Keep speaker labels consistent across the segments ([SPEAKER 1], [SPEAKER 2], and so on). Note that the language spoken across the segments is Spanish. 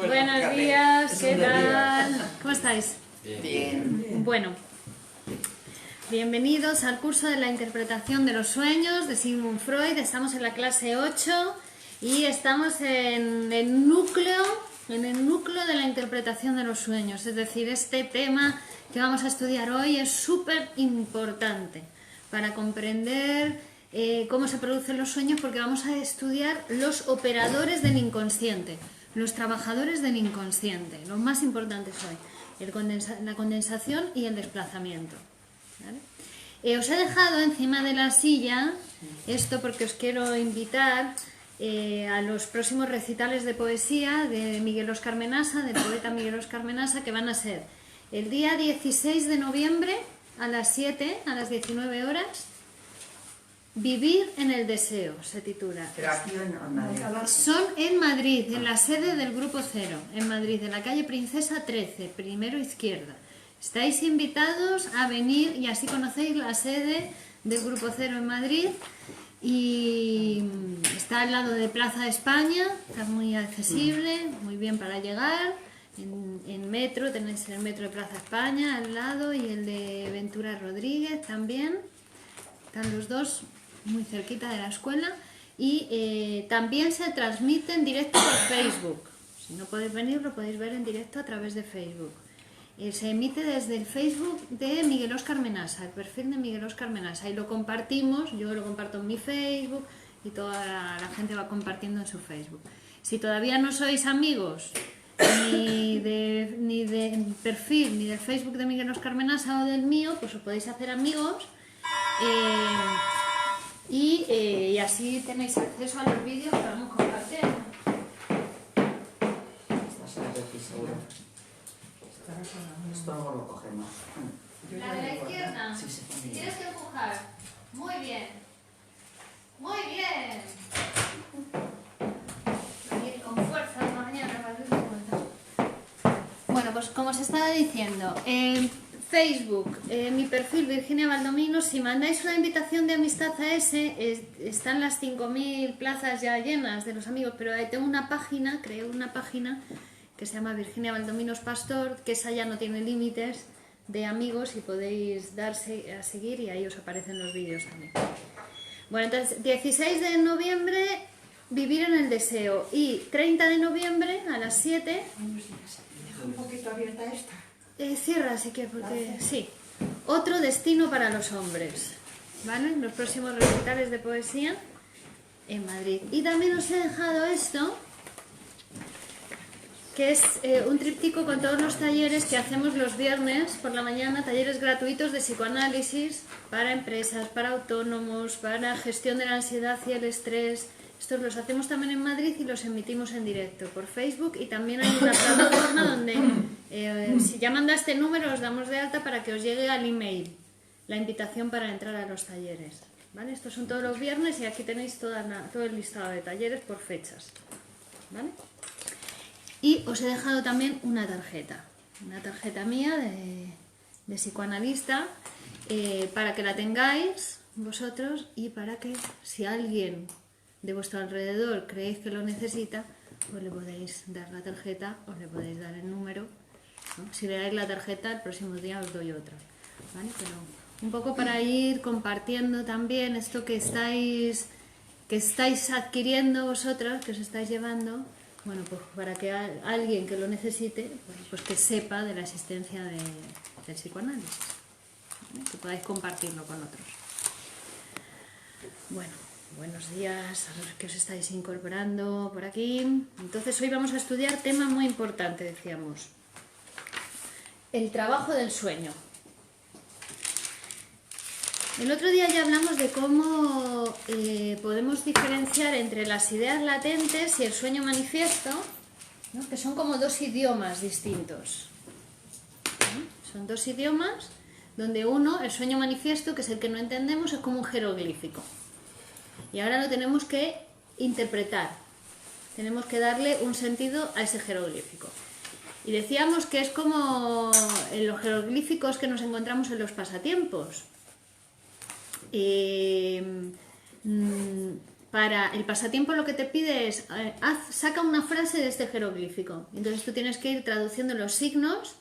[SPEAKER 1] Buenos días, ¿qué tal? ¿Cómo estáis?
[SPEAKER 2] Bien.
[SPEAKER 1] Bueno, bienvenidos al curso de la interpretación de los sueños de Sigmund Freud. Estamos en la clase 8 y estamos en el núcleo de la interpretación de los sueños. Es decir, este tema que vamos a estudiar hoy es súper importante para comprender cómo se producen los sueños, porque vamos a estudiar los operadores del inconsciente, los trabajadores del inconsciente, los más importantes hoy, la condensación y el desplazamiento. ¿Vale? Os he dejado encima de la silla esto porque os quiero invitar a los próximos recitales de poesía de Miguel Óscar Menasa, del poeta Miguel Óscar Menasa, que van a ser el día 16 de noviembre a las 7, a las 19 horas. Vivir en el deseo, se titula.
[SPEAKER 2] Pero aquí en Madrid.
[SPEAKER 1] Son en Madrid, en la sede del Grupo Cero, en Madrid, en la calle Princesa 13, primero izquierda. Estáis invitados a venir y así conocéis la sede del Grupo Cero en Madrid. Y está al lado de Plaza España, está muy accesible, muy bien para llegar. En metro, tenéis el metro de Plaza España al lado y el de Ventura Rodríguez también. Están los dos muy cerquita de la escuela y también se transmite en directo por Facebook. Si no podéis venir, lo podéis ver en directo a través de Facebook. Se emite desde el Facebook de Miguel Óscar Menasa, el perfil de Miguel Óscar Menasa, y lo compartimos, yo lo comparto en mi Facebook y toda la gente va compartiendo en su Facebook. Si todavía no sois amigos ni de perfil ni del Facebook de Miguel Óscar Menasa o del mío, pues os podéis hacer amigos. Y así tenéis acceso a los vídeos que vamos compartiendo.
[SPEAKER 2] Esto luego lo cogemos.
[SPEAKER 1] La de la izquierda.
[SPEAKER 2] Sí, se pone bien.
[SPEAKER 1] Tienes que empujar. Muy bien. Muy bien. Venir con fuerza mañana para abrir la puerta. Bueno, pues como os estaba diciendo, Facebook, mi perfil Virginia Valdomino, si mandáis una invitación de amistad a ese, están las 5.000 plazas ya llenas de los amigos, pero ahí tengo una página, creo una página que se llama Virginia Valdominos Pastor, que esa ya no tiene límites de amigos y podéis darse a seguir y ahí os aparecen los vídeos también. Bueno, entonces 16 de noviembre, Vivir en el deseo, y 30 de noviembre a las 7...
[SPEAKER 3] Deja un poquito abierta esta.
[SPEAKER 1] Cierra, así que, porque sí. Otro destino para los hombres, ¿vale? Los próximos recitales de poesía en Madrid. Y también os he dejado esto, que es un tríptico con todos los talleres que hacemos los viernes por la mañana, talleres gratuitos de psicoanálisis para empresas, para autónomos, para gestión de la ansiedad y el estrés. Estos los hacemos también en Madrid y los emitimos en directo por Facebook, y también hay una plataforma donde si llaman a este número os damos de alta para que os llegue al email la invitación para entrar a los talleres, ¿vale? Estos son todos los viernes y aquí tenéis todo el listado de talleres por fechas, ¿vale? Y os he dejado también una tarjeta mía de psicoanalista, para que la tengáis vosotros y para que, si alguien de vuestro alrededor creéis que lo necesita, pues le podéis dar la tarjeta o le podéis dar el número, ¿no? Si le dais la tarjeta, el próximo día os doy otra, ¿vale? Pero un poco para ir compartiendo también esto que estáis adquiriendo vosotras, que os estáis llevando, bueno, pues para que alguien que lo necesite, pues que sepa de la existencia del psicoanálisis, ¿vale? Que podáis compartirlo con otros. Bueno, buenos días a los que os estáis incorporando por aquí. Entonces hoy vamos a estudiar tema muy importante, decíamos, el trabajo del sueño. El otro día ya hablamos de cómo podemos diferenciar entre las ideas latentes y el sueño manifiesto, ¿no? Que son como dos idiomas distintos, ¿no? Son dos idiomas donde uno, el sueño manifiesto, que es el que no entendemos, es como un jeroglífico. Y ahora lo tenemos que interpretar, tenemos que darle un sentido a ese jeroglífico. Y decíamos que es como en los jeroglíficos que nos encontramos en los pasatiempos. para el pasatiempo lo que te pide es saca una frase de este jeroglífico. Entonces tú tienes que ir traduciendo los signos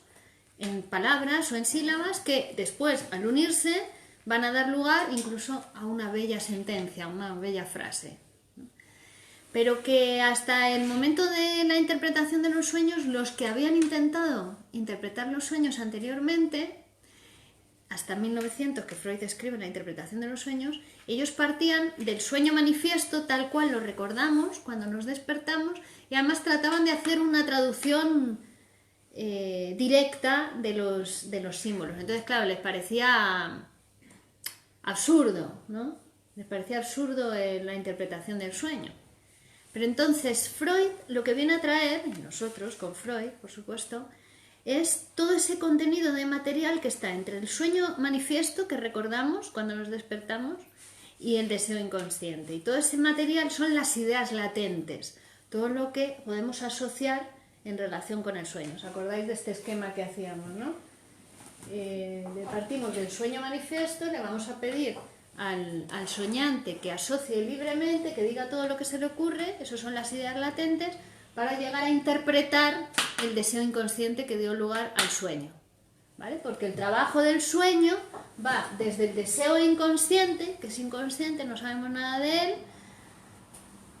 [SPEAKER 1] en palabras o en sílabas que después, al unirse, van a dar lugar incluso a una bella sentencia, una bella frase. Pero que hasta el momento de la interpretación de los sueños, los que habían intentado interpretar los sueños anteriormente, hasta 1900, que Freud escribe la interpretación de los sueños, ellos partían del sueño manifiesto tal cual lo recordamos cuando nos despertamos, y además trataban de hacer una traducción directa de los símbolos. Entonces, claro, les parecía absurdo, ¿no? Les parecía absurdo la interpretación del sueño. Pero entonces Freud lo que viene a traer, y nosotros con Freud, por supuesto, es todo ese contenido de material que está entre el sueño manifiesto que recordamos cuando nos despertamos y el deseo inconsciente. Y todo ese material son las ideas latentes, todo lo que podemos asociar en relación con el sueño. ¿Os acordáis de este esquema que hacíamos, no? Partimos del sueño manifiesto, le vamos a pedir al soñante que asocie libremente, que diga todo lo que se le ocurre, esas son las ideas latentes, para llegar a interpretar el deseo inconsciente que dio lugar al sueño, ¿vale? Porque el trabajo del sueño va desde el deseo inconsciente, que es inconsciente, no sabemos nada de él,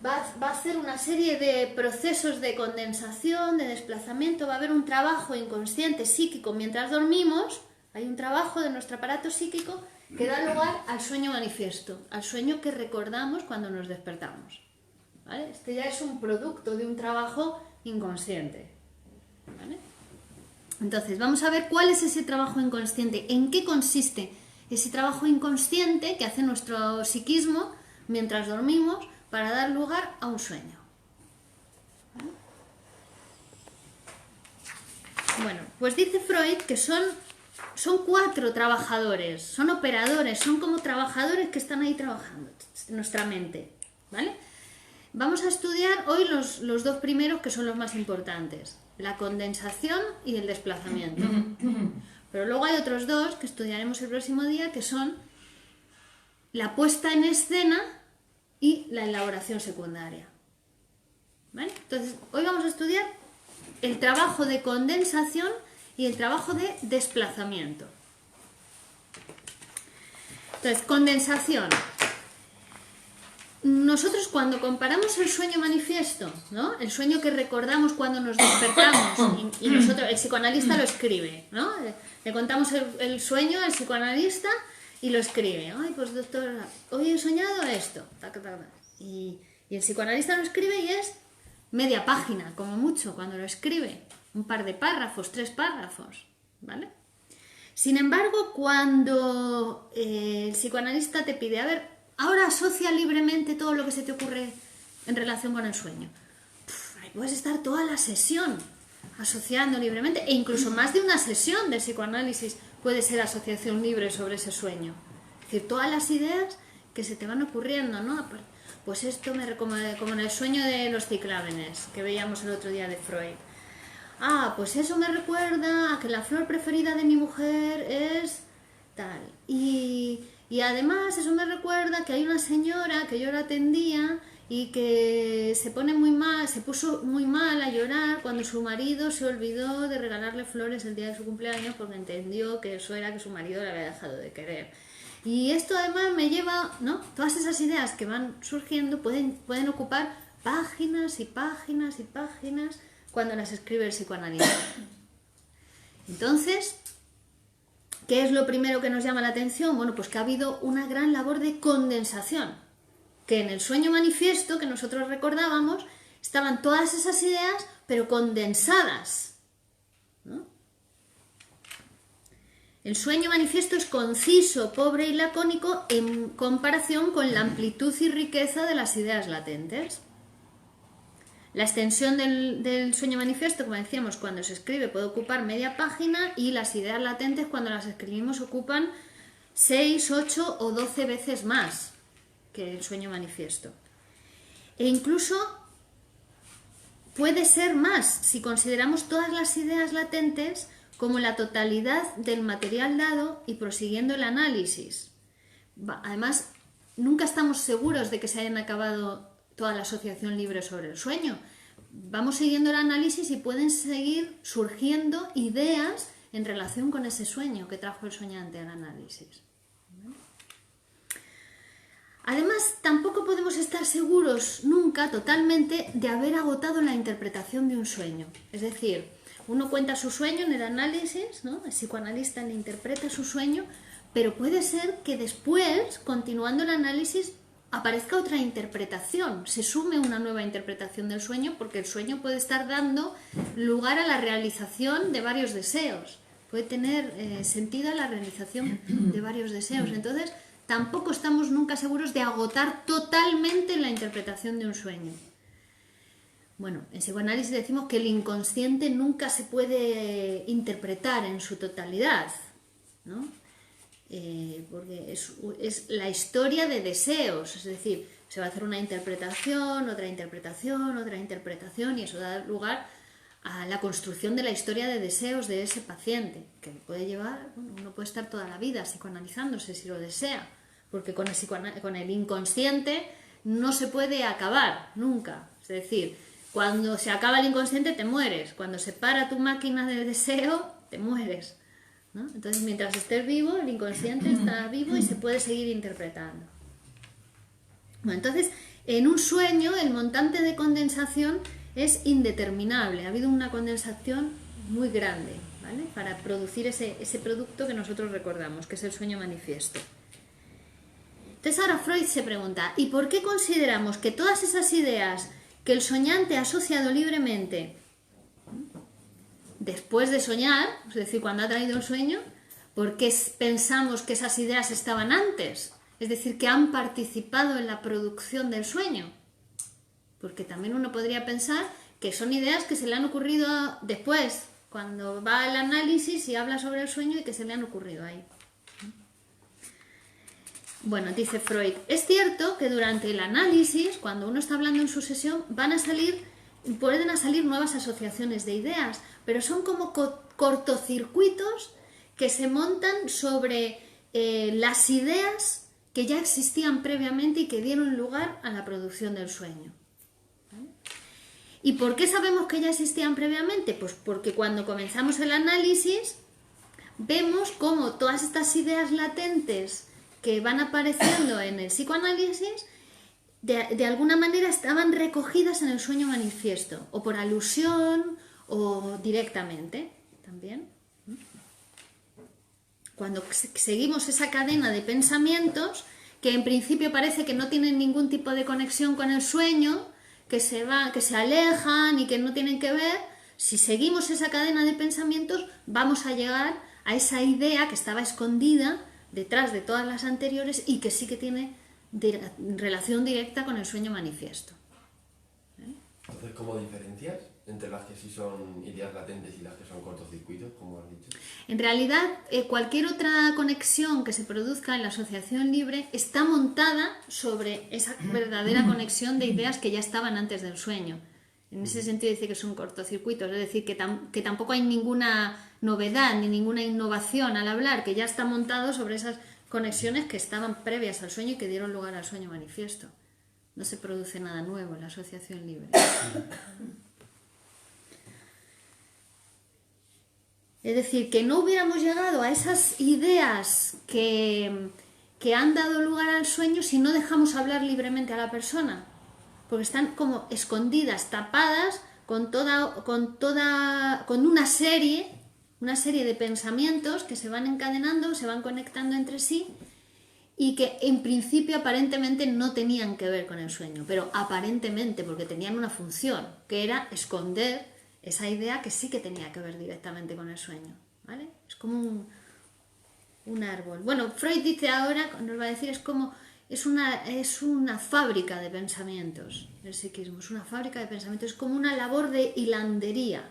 [SPEAKER 1] va a hacer una serie de procesos de condensación, de desplazamiento, va a haber un trabajo inconsciente psíquico mientras dormimos, hay un trabajo de nuestro aparato psíquico que da lugar al sueño manifiesto, al sueño que recordamos cuando nos despertamos, ¿vale? Este ya es un producto de un trabajo inconsciente, ¿vale? Entonces, vamos a ver cuál es ese trabajo inconsciente, en qué consiste ese trabajo inconsciente que hace nuestro psiquismo mientras dormimos para dar lugar a un sueño. ¿Vale? Bueno, pues dice Freud que son 4 trabajadores, son operadores, son como trabajadores que están ahí trabajando en nuestra mente, ¿vale? Vamos a estudiar hoy los 2 primeros, que son los más importantes, la condensación y el desplazamiento. Pero luego hay otros 2 que estudiaremos el próximo día, que son la puesta en escena y la elaboración secundaria, ¿vale? Entonces, hoy vamos a estudiar el trabajo de condensación y el trabajo de desplazamiento. Entonces, condensación. Nosotros cuando comparamos el sueño manifiesto, ¿no? El sueño que recordamos cuando nos despertamos, y nosotros, el psicoanalista lo escribe, ¿no? Le contamos el sueño al psicoanalista y lo escribe. Ay, pues doctor, hoy he soñado esto. Y el psicoanalista lo escribe y es media página, como mucho, cuando lo escribe. Un par de párrafos, 3 párrafos, ¿vale? Sin embargo, cuando el psicoanalista te pide, a ver, ahora asocia libremente todo lo que se te ocurre en relación con el sueño. Puedes estar toda la sesión asociando libremente, e incluso más de una sesión de psicoanálisis puede ser asociación libre sobre ese sueño. Es decir, todas las ideas que se te van ocurriendo, ¿no? Pues esto me recuerda, como en el sueño de los ciclámenes que veíamos el otro día de Freud. Ah, pues eso me recuerda a que la flor preferida de mi mujer es tal. Y además eso me recuerda que hay una señora que yo la atendía y que se puso muy mal a llorar cuando su marido se olvidó de regalarle flores el día de su cumpleaños porque entendió que eso era que su marido le había dejado de querer. Y esto además me lleva, ¿no? Todas esas ideas que van surgiendo pueden ocupar páginas y páginas y páginas cuando las escribe el psicoanalista. Entonces, ¿qué es lo primero que nos llama la atención? Bueno, pues que ha habido una gran labor de condensación, que en el sueño manifiesto que nosotros recordábamos estaban todas esas ideas, pero condensadas, ¿no? El sueño manifiesto es conciso, pobre y lacónico en comparación con la amplitud y riqueza de las ideas latentes. La extensión del sueño manifiesto, como decíamos, cuando se escribe puede ocupar media página, y las ideas latentes cuando las escribimos ocupan 6, 8 o 12 veces más que el sueño manifiesto. E incluso puede ser más si consideramos todas las ideas latentes como la totalidad del material dado y prosiguiendo el análisis. Además, nunca estamos seguros de que se hayan acabado toda la asociación libre sobre el sueño. Vamos siguiendo el análisis y pueden seguir surgiendo ideas en relación con ese sueño que trajo el soñante al análisis. Además, tampoco podemos estar seguros nunca totalmente de haber agotado la interpretación de un sueño. Es decir, uno cuenta su sueño en el análisis, ¿no? El psicoanalista le interpreta su sueño, pero puede ser que después, continuando el análisis, aparezca otra interpretación, se sume una nueva interpretación del sueño, porque el sueño puede estar dando lugar a la realización de varios deseos, puede tener sentido a la realización de varios deseos. Entonces, tampoco estamos nunca seguros de agotar totalmente la interpretación de un sueño. Bueno, en psicoanálisis decimos que el inconsciente nunca se puede interpretar en su totalidad, ¿no? Porque es la historia de deseos, es decir, se va a hacer una interpretación, otra interpretación, otra interpretación, y eso da lugar a la construcción de la historia de deseos de ese paciente, que puede llevar, bueno, uno puede estar toda la vida psicoanalizándose si lo desea, porque con el inconsciente no se puede acabar nunca. Es decir, cuando se acaba el inconsciente te mueres, cuando se para tu máquina de deseo te mueres, ¿no? Entonces, mientras estés vivo, el inconsciente está vivo y se puede seguir interpretando. Bueno, entonces, en un sueño el montante de condensación es indeterminable. Ha habido una condensación muy grande, ¿vale?, para producir ese producto que nosotros recordamos, que es el sueño manifiesto. Entonces ahora Freud se pregunta, ¿y por qué consideramos que todas esas ideas que el soñante ha asociado libremente después de soñar, es decir, cuando ha traído el sueño, por qué pensamos que esas ideas estaban antes? Es decir, que han participado en la producción del sueño. Porque también uno podría pensar que son ideas que se le han ocurrido después, cuando va al análisis y habla sobre el sueño, y que se le han ocurrido ahí. Bueno, dice Freud, es cierto que durante el análisis, cuando uno está hablando en su sesión, pueden salir nuevas asociaciones de ideas, pero son como cortocircuitos que se montan sobre las ideas que ya existían previamente y que dieron lugar a la producción del sueño. ¿Vale? ¿Y por qué sabemos que ya existían previamente? Pues porque cuando comenzamos el análisis vemos cómo todas estas ideas latentes que van apareciendo en el psicoanálisis de alguna manera estaban recogidas en el sueño manifiesto, o por alusión o directamente también. Cuando seguimos esa cadena de pensamientos que en principio parece que no tienen ningún tipo de conexión con el sueño, que se alejan y que no tienen que ver, si seguimos esa cadena de pensamientos vamos a llegar a esa idea que estaba escondida detrás de todas las anteriores y que sí que tiene relación directa con el sueño manifiesto.
[SPEAKER 4] Entonces, ¿cómo diferencias entre las que sí son ideas latentes y las que son cortocircuitos, como has dicho?
[SPEAKER 1] En realidad, cualquier otra conexión que se produzca en la asociación libre está montada sobre esa verdadera conexión de ideas que ya estaban antes del sueño. En ese sentido dice que son cortocircuitos, es decir, que tampoco hay ninguna novedad ni ninguna innovación al hablar, que ya está montado sobre esas conexiones que estaban previas al sueño y que dieron lugar al sueño manifiesto. No se produce nada nuevo en la asociación libre. Es decir, que no hubiéramos llegado a esas ideas que han dado lugar al sueño si no dejamos hablar libremente a la persona, porque están como escondidas, tapadas con una serie de pensamientos que se van encadenando, se van conectando entre sí y que en principio aparentemente no tenían que ver con el sueño, pero aparentemente porque tenían una función, que era esconder esa idea que sí que tenía que ver directamente con el sueño, ¿vale? Es como un árbol. Bueno, Freud dice ahora, nos va a decir, es una fábrica de pensamientos, el psiquismo, es una fábrica de pensamientos, es como una labor de hilandería,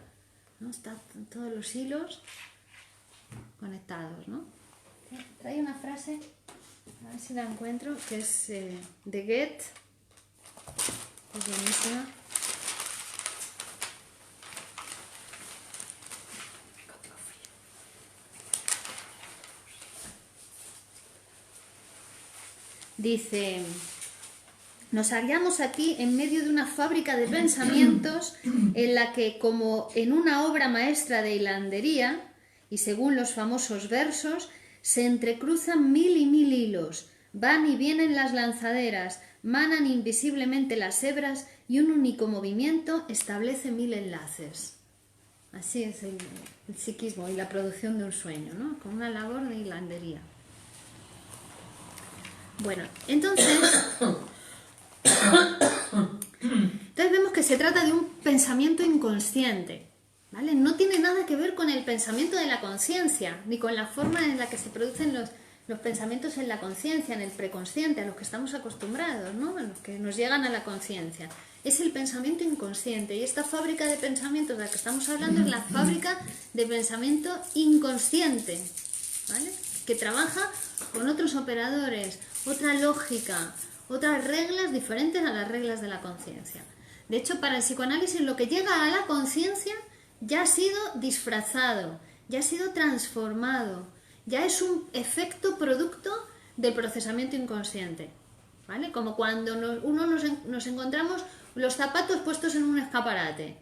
[SPEAKER 1] ¿no? Están todos los hilos conectados, ¿no? Trae una frase, a ver si la encuentro, que es de Goethe, es buenísima. Dice, nos hallamos aquí en medio de una fábrica de pensamientos en la que, como en una obra maestra de hilandería, y según los famosos versos, se entrecruzan mil y mil hilos, van y vienen las lanzaderas, manan invisiblemente las hebras y un único movimiento establece mil enlaces. Así es el psiquismo y la producción de un sueño, ¿no? Con una labor de hilandería. Bueno, entonces vemos que se trata de un pensamiento inconsciente, ¿vale? No tiene nada que ver con el pensamiento de la conciencia, ni con la forma en la que se producen los pensamientos en la conciencia, en el preconsciente, a los que estamos acostumbrados, ¿no? A los que nos llegan a la conciencia. Es el pensamiento inconsciente, y esta fábrica de pensamientos de la que estamos hablando es la fábrica de pensamiento inconsciente, ¿vale? Que trabaja con otros operadores, otra lógica, otras reglas diferentes a las reglas de la conciencia. De hecho, para el psicoanálisis lo que llega a la conciencia ya ha sido disfrazado, ya ha sido transformado, ya es un efecto producto del procesamiento inconsciente, ¿vale? Como cuando nos encontramos los zapatos puestos en un escaparate.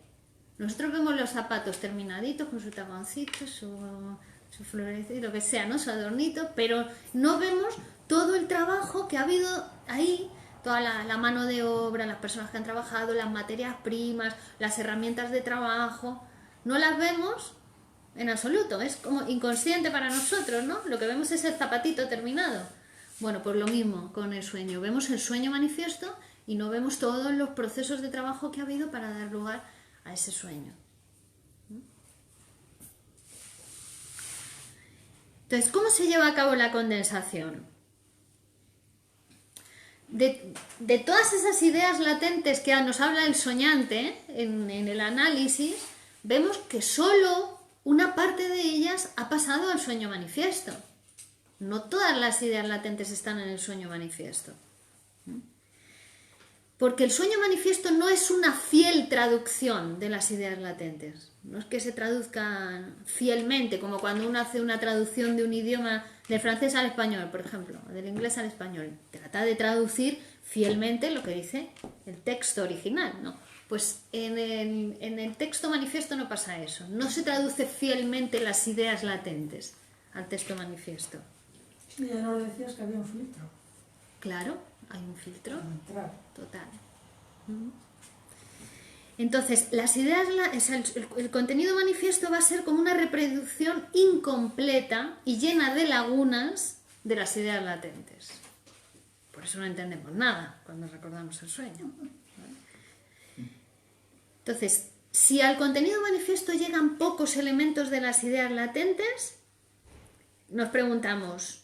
[SPEAKER 1] Nosotros vemos los zapatos terminaditos con su taconcito, su florecito, lo que sea, ¿no? Su adornito, pero no vemos todo el trabajo que ha habido ahí, toda la mano de obra, las personas que han trabajado, las materias primas, las herramientas de trabajo. No las vemos en absoluto, es como inconsciente para nosotros, ¿no? Lo que vemos es el zapatito terminado. Bueno, pues lo mismo con el sueño. Vemos el sueño manifiesto y no vemos todos los procesos de trabajo que ha habido para dar lugar a ese sueño. Entonces, ¿cómo se lleva a cabo la condensación? De todas esas ideas latentes que nos habla el soñante en el análisis, vemos que solo una parte de ellas ha pasado al sueño manifiesto. No todas las ideas latentes están en el sueño manifiesto. Porque el sueño manifiesto no es una fiel traducción de las ideas latentes. No es que se traduzcan fielmente, como cuando uno hace una traducción de un idioma del francés al español, por ejemplo, o del inglés al español. Trata de traducir fielmente lo que dice el texto original, ¿no? Pues en el texto manifiesto no pasa eso. No se traduce fielmente las ideas latentes al texto manifiesto.
[SPEAKER 3] Sí, ya nos decías que había un filtro.
[SPEAKER 1] Claro, hay un filtro.
[SPEAKER 3] Para entrar.
[SPEAKER 1] Total. Entonces, las ideas, el contenido manifiesto va a ser como una reproducción incompleta y llena de lagunas de las ideas latentes. Por eso no entendemos nada cuando recordamos el sueño. ¿Vale? Entonces, si al contenido manifiesto llegan pocos elementos de las ideas latentes, nos preguntamos,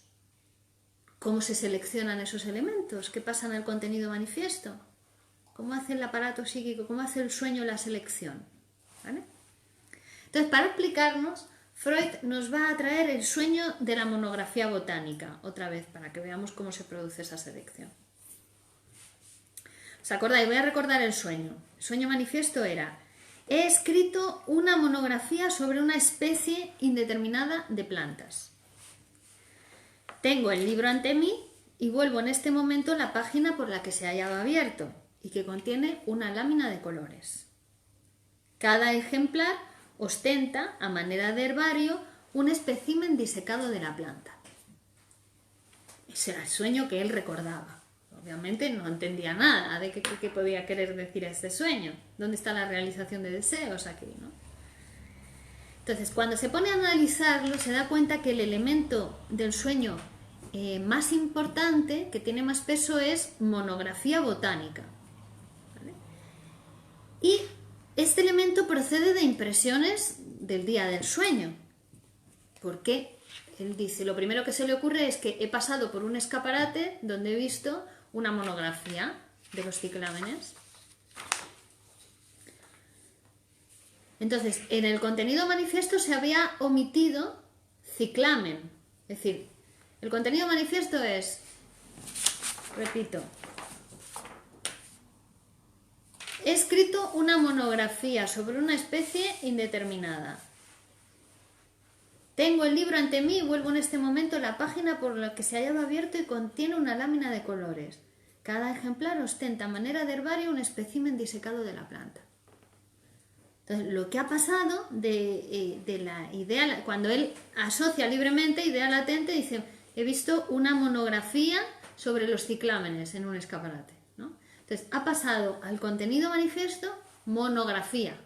[SPEAKER 1] ¿cómo se seleccionan esos elementos? ¿Qué pasa en el contenido manifiesto? ¿Cómo hace el aparato psíquico? ¿Cómo hace el sueño la selección? ¿Vale? Entonces, para explicarnos, Freud nos va a traer el sueño de la monografía botánica, otra vez, para que veamos cómo se produce esa selección. ¿Os acordáis? Voy a recordar el sueño. El sueño manifiesto era: he escrito una monografía sobre una especie indeterminada de plantas. Tengo el libro ante mí y vuelvo en este momento a la página por la que se hallaba abierto y que contiene una lámina de colores. Cada ejemplar ostenta, a manera de herbario, un espécimen disecado de la planta. Ese era el sueño que él recordaba. Obviamente no entendía nada de qué podía querer decir este sueño. ¿Dónde está la realización de deseos aquí, no? Entonces, cuando se pone a analizarlo, se da cuenta que el elemento del sueño más importante, que tiene más peso, es monografía botánica. ¿Vale? Y este elemento procede de impresiones del día del sueño. Porque él dice, lo primero que se le ocurre es que he pasado por un escaparate donde he visto una monografía de los ciclámenes. Entonces, en el contenido manifiesto se había omitido ciclamen. Es decir, el contenido manifiesto es, repito, he escrito una monografía sobre una especie indeterminada. Tengo el libro ante mí y vuelvo en este momento la página por la que se hallaba abierto y contiene una lámina de colores. Cada ejemplar ostenta a manera de herbario un espécimen disecado de la planta. Entonces, lo que ha pasado de la idea, cuando él asocia libremente idea latente, dice, he visto una monografía sobre los ciclámenes en un escaparate, ¿no? Entonces, ha pasado al contenido manifiesto monografía.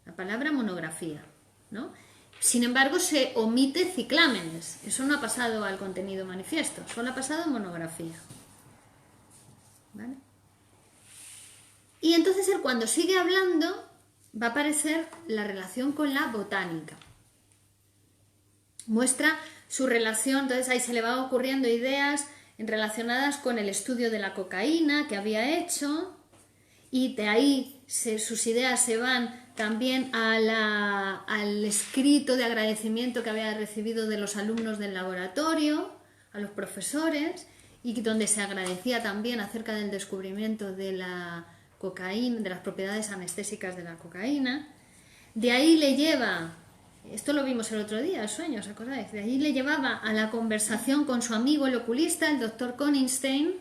[SPEAKER 1] La palabra monografía, ¿no? Sin embargo, se omite ciclámenes. Eso no ha pasado al contenido manifiesto, solo ha pasado a monografía. ¿Vale? Y entonces él, cuando sigue hablando, va a aparecer la relación con la botánica. Muestra su relación, entonces ahí se le van ocurriendo ideas relacionadas con el estudio de la cocaína que había hecho, y de ahí sus ideas se van también al escrito de agradecimiento que había recibido de los alumnos del laboratorio, a los profesores, y donde se agradecía también acerca del descubrimiento de la cocaína, de las propiedades anestésicas de la cocaína. De ahí le lleva, esto lo vimos el otro día, el sueño, ¿os acordáis? De ahí le llevaba a la conversación con su amigo el oculista, el doctor Konigstein,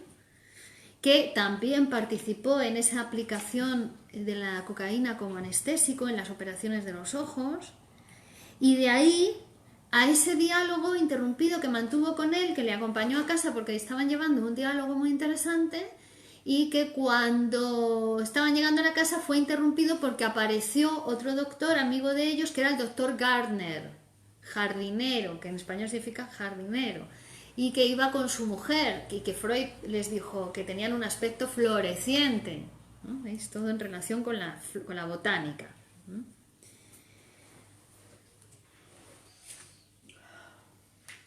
[SPEAKER 1] que también participó en esa aplicación de la cocaína como anestésico en las operaciones de los ojos, y de ahí a ese diálogo interrumpido que mantuvo con él, que le acompañó a casa porque estaban llevando un diálogo muy interesante, y que cuando estaban llegando a la casa fue interrumpido porque apareció otro doctor amigo de ellos, que era el doctor Gardner, jardinero, que en español significa jardinero, y que iba con su mujer, y que Freud les dijo que tenían un aspecto floreciente, ¿no? ¿Veis? Todo en relación con la botánica, ¿no?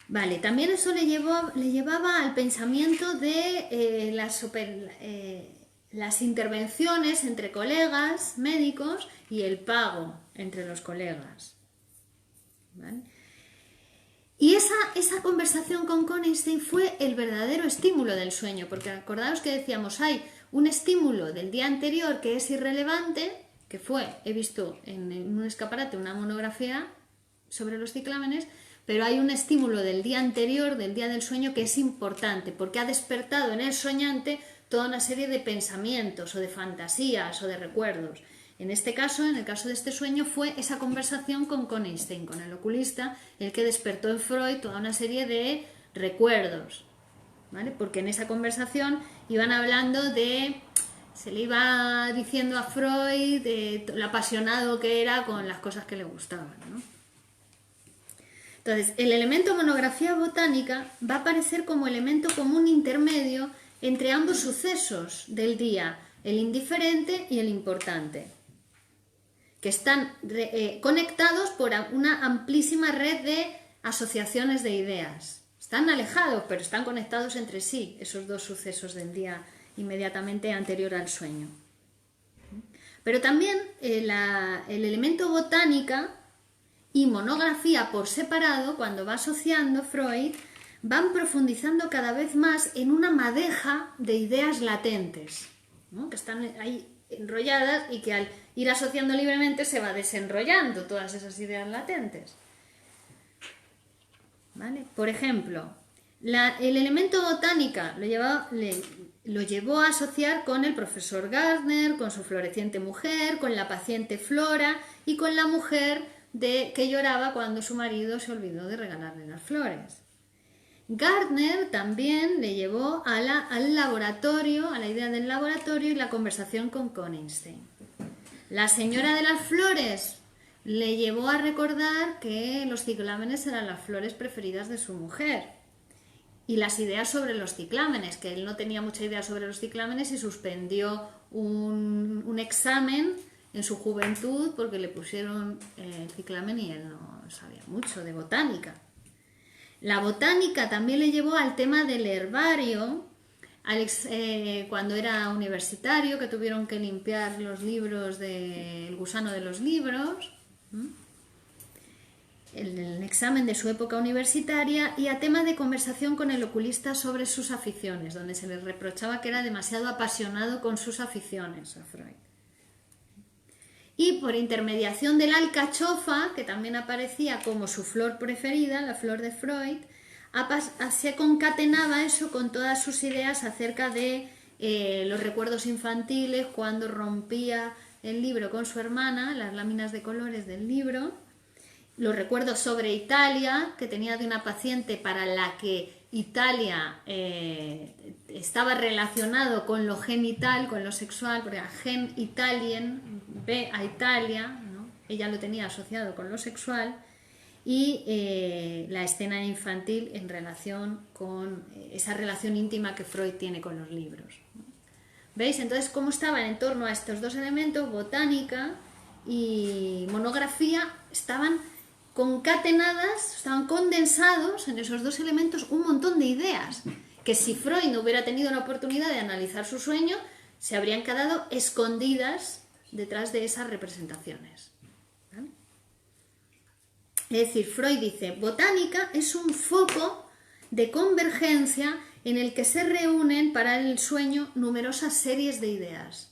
[SPEAKER 1] Vale, también eso le llevaba al pensamiento de las intervenciones entre colegas médicos y el pago entre los colegas, ¿vale? Y esa conversación con Konigstein fue el verdadero estímulo del sueño, porque acordaos que decíamos, hay un estímulo del día anterior que es irrelevante, que fue, he visto en un escaparate una monografía sobre los ciclámenes, pero hay un estímulo del día anterior, del día del sueño, que es importante, porque ha despertado en el soñante toda una serie de pensamientos o de fantasías o de recuerdos. En este caso, en el caso de este sueño, fue esa conversación con Konigstein, con el oculista, el que despertó en Freud toda una serie de recuerdos, ¿vale? Porque en esa conversación iban hablando se le iba diciendo a Freud de lo apasionado que era con las cosas que le gustaban, ¿no? Entonces, el elemento monografía botánica va a aparecer como elemento común intermedio entre ambos sucesos del día, el indiferente y el importante, que están conectados por una amplísima red de asociaciones de ideas. Están alejados, pero están conectados entre sí, esos dos sucesos del día inmediatamente anterior al sueño. Pero también el elemento botánica y monografía por separado, cuando va asociando Freud, van profundizando cada vez más en una madeja de ideas latentes, ¿no? Que están ahí enrolladas y que al ir asociando libremente se va desenrollando todas esas ideas latentes, ¿vale? Por ejemplo, el elemento botánica lo llevó a asociar con el profesor Gardner, con su floreciente mujer, con la paciente Flora y con la mujer que lloraba cuando su marido se olvidó de regalarle las flores. Gardner también le llevó al laboratorio, a la idea del laboratorio y la conversación con Konigstein. La señora de las flores le llevó a recordar que los ciclámenes eran las flores preferidas de su mujer. Y las ideas sobre los ciclámenes, que él no tenía mucha idea sobre los ciclámenes y suspendió un examen en su juventud porque le pusieron el ciclamen y él no sabía mucho de botánica. La botánica también le llevó al tema del herbario, cuando era universitario, que tuvieron que limpiar los libros del gusano de los libros, el examen de su época universitaria, y a tema de conversación con el oculista sobre sus aficiones, donde se le reprochaba que era demasiado apasionado con sus aficiones a Freud. y por intermediación de la alcachofa, que también aparecía como su flor preferida, la flor de Freud, se concatenaba eso con todas sus ideas acerca de los recuerdos infantiles, cuando rompía el libro con su hermana, las láminas de colores del libro, los recuerdos sobre Italia, que tenía de una paciente para la que Italia estaba relacionado con lo genital, con lo sexual, porque era gen Italien, ve a Italia, ¿no? Ella lo tenía asociado con lo sexual, y la escena infantil en relación con esa relación íntima que Freud tiene con los libros. ¿Veis? Entonces, cómo estaban en torno a estos dos elementos, botánica y monografía, estaban concatenadas, estaban condensados en esos dos elementos un montón de ideas, que si Freud no hubiera tenido la oportunidad de analizar su sueño, se habrían quedado escondidas detrás de esas representaciones. ¿Vale? Es decir, Freud dice, botánica es un foco de convergencia en el que se reúnen para el sueño numerosas series de ideas.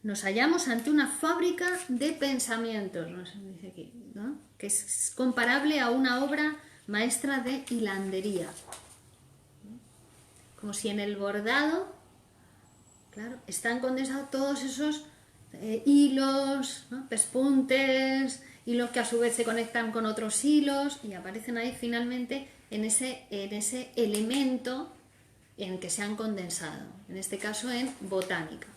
[SPEAKER 1] Nos hallamos ante una fábrica de pensamientos, no sé, dice aquí, ¿no? Que es comparable a una obra maestra de hilandería. Como si en el bordado, claro, están condensados todos esos hilos, ¿no? Pespuntes, hilos que a su vez se conectan con otros hilos y aparecen ahí finalmente en ese elemento en que se han condensado, en este caso en botánica.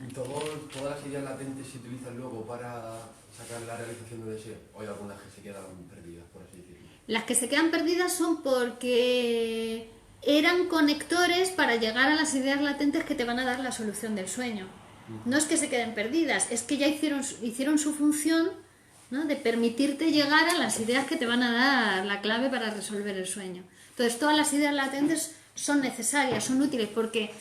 [SPEAKER 4] ¿Y todas las ideas latentes se utilizan luego para sacar la realización de un deseo? ¿O hay algunas que se quedan perdidas, por así decirlo?
[SPEAKER 1] Las que se quedan perdidas son porque eran conectores para llegar a las ideas latentes que te van a dar la solución del sueño. No es que se queden perdidas, es que ya hicieron su función, ¿no? De permitirte llegar a las ideas que te van a dar la clave para resolver el sueño. Entonces, todas las ideas latentes son necesarias, son útiles, porque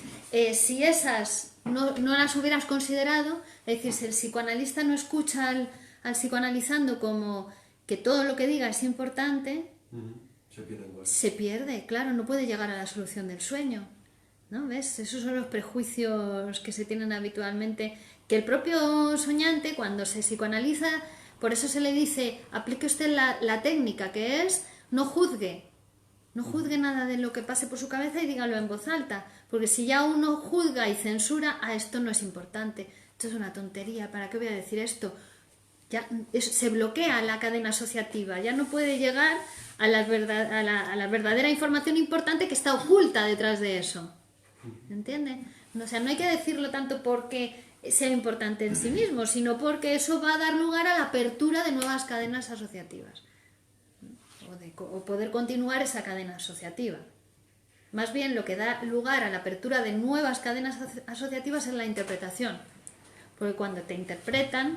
[SPEAKER 1] si esas no las hubieras considerado, es decir, si el psicoanalista no escucha al psicoanalizando como que todo lo que diga es importante, se pierde, claro, no puede llegar a la solución del sueño, ¿no? ¿Ves? Esos son los prejuicios que se tienen habitualmente, que el propio soñante, cuando se psicoanaliza, por eso se le dice, aplique usted la técnica, que es no juzgue nada de lo que pase por su cabeza y dígalo en voz alta, porque si ya uno juzga y censura, esto no es importante, esto es una tontería, ¿para qué voy a decir esto? Ya se bloquea la cadena asociativa, ya no puede llegar a la verdadera información importante que está oculta detrás de eso. ¿Entiende? O sea, no hay que decirlo tanto porque sea importante en sí mismo, sino porque eso va a dar lugar a la apertura de nuevas cadenas asociativas o poder continuar esa cadena asociativa. Más bien lo que da lugar a la apertura de nuevas cadenas asociativas es la interpretación, porque cuando te interpreta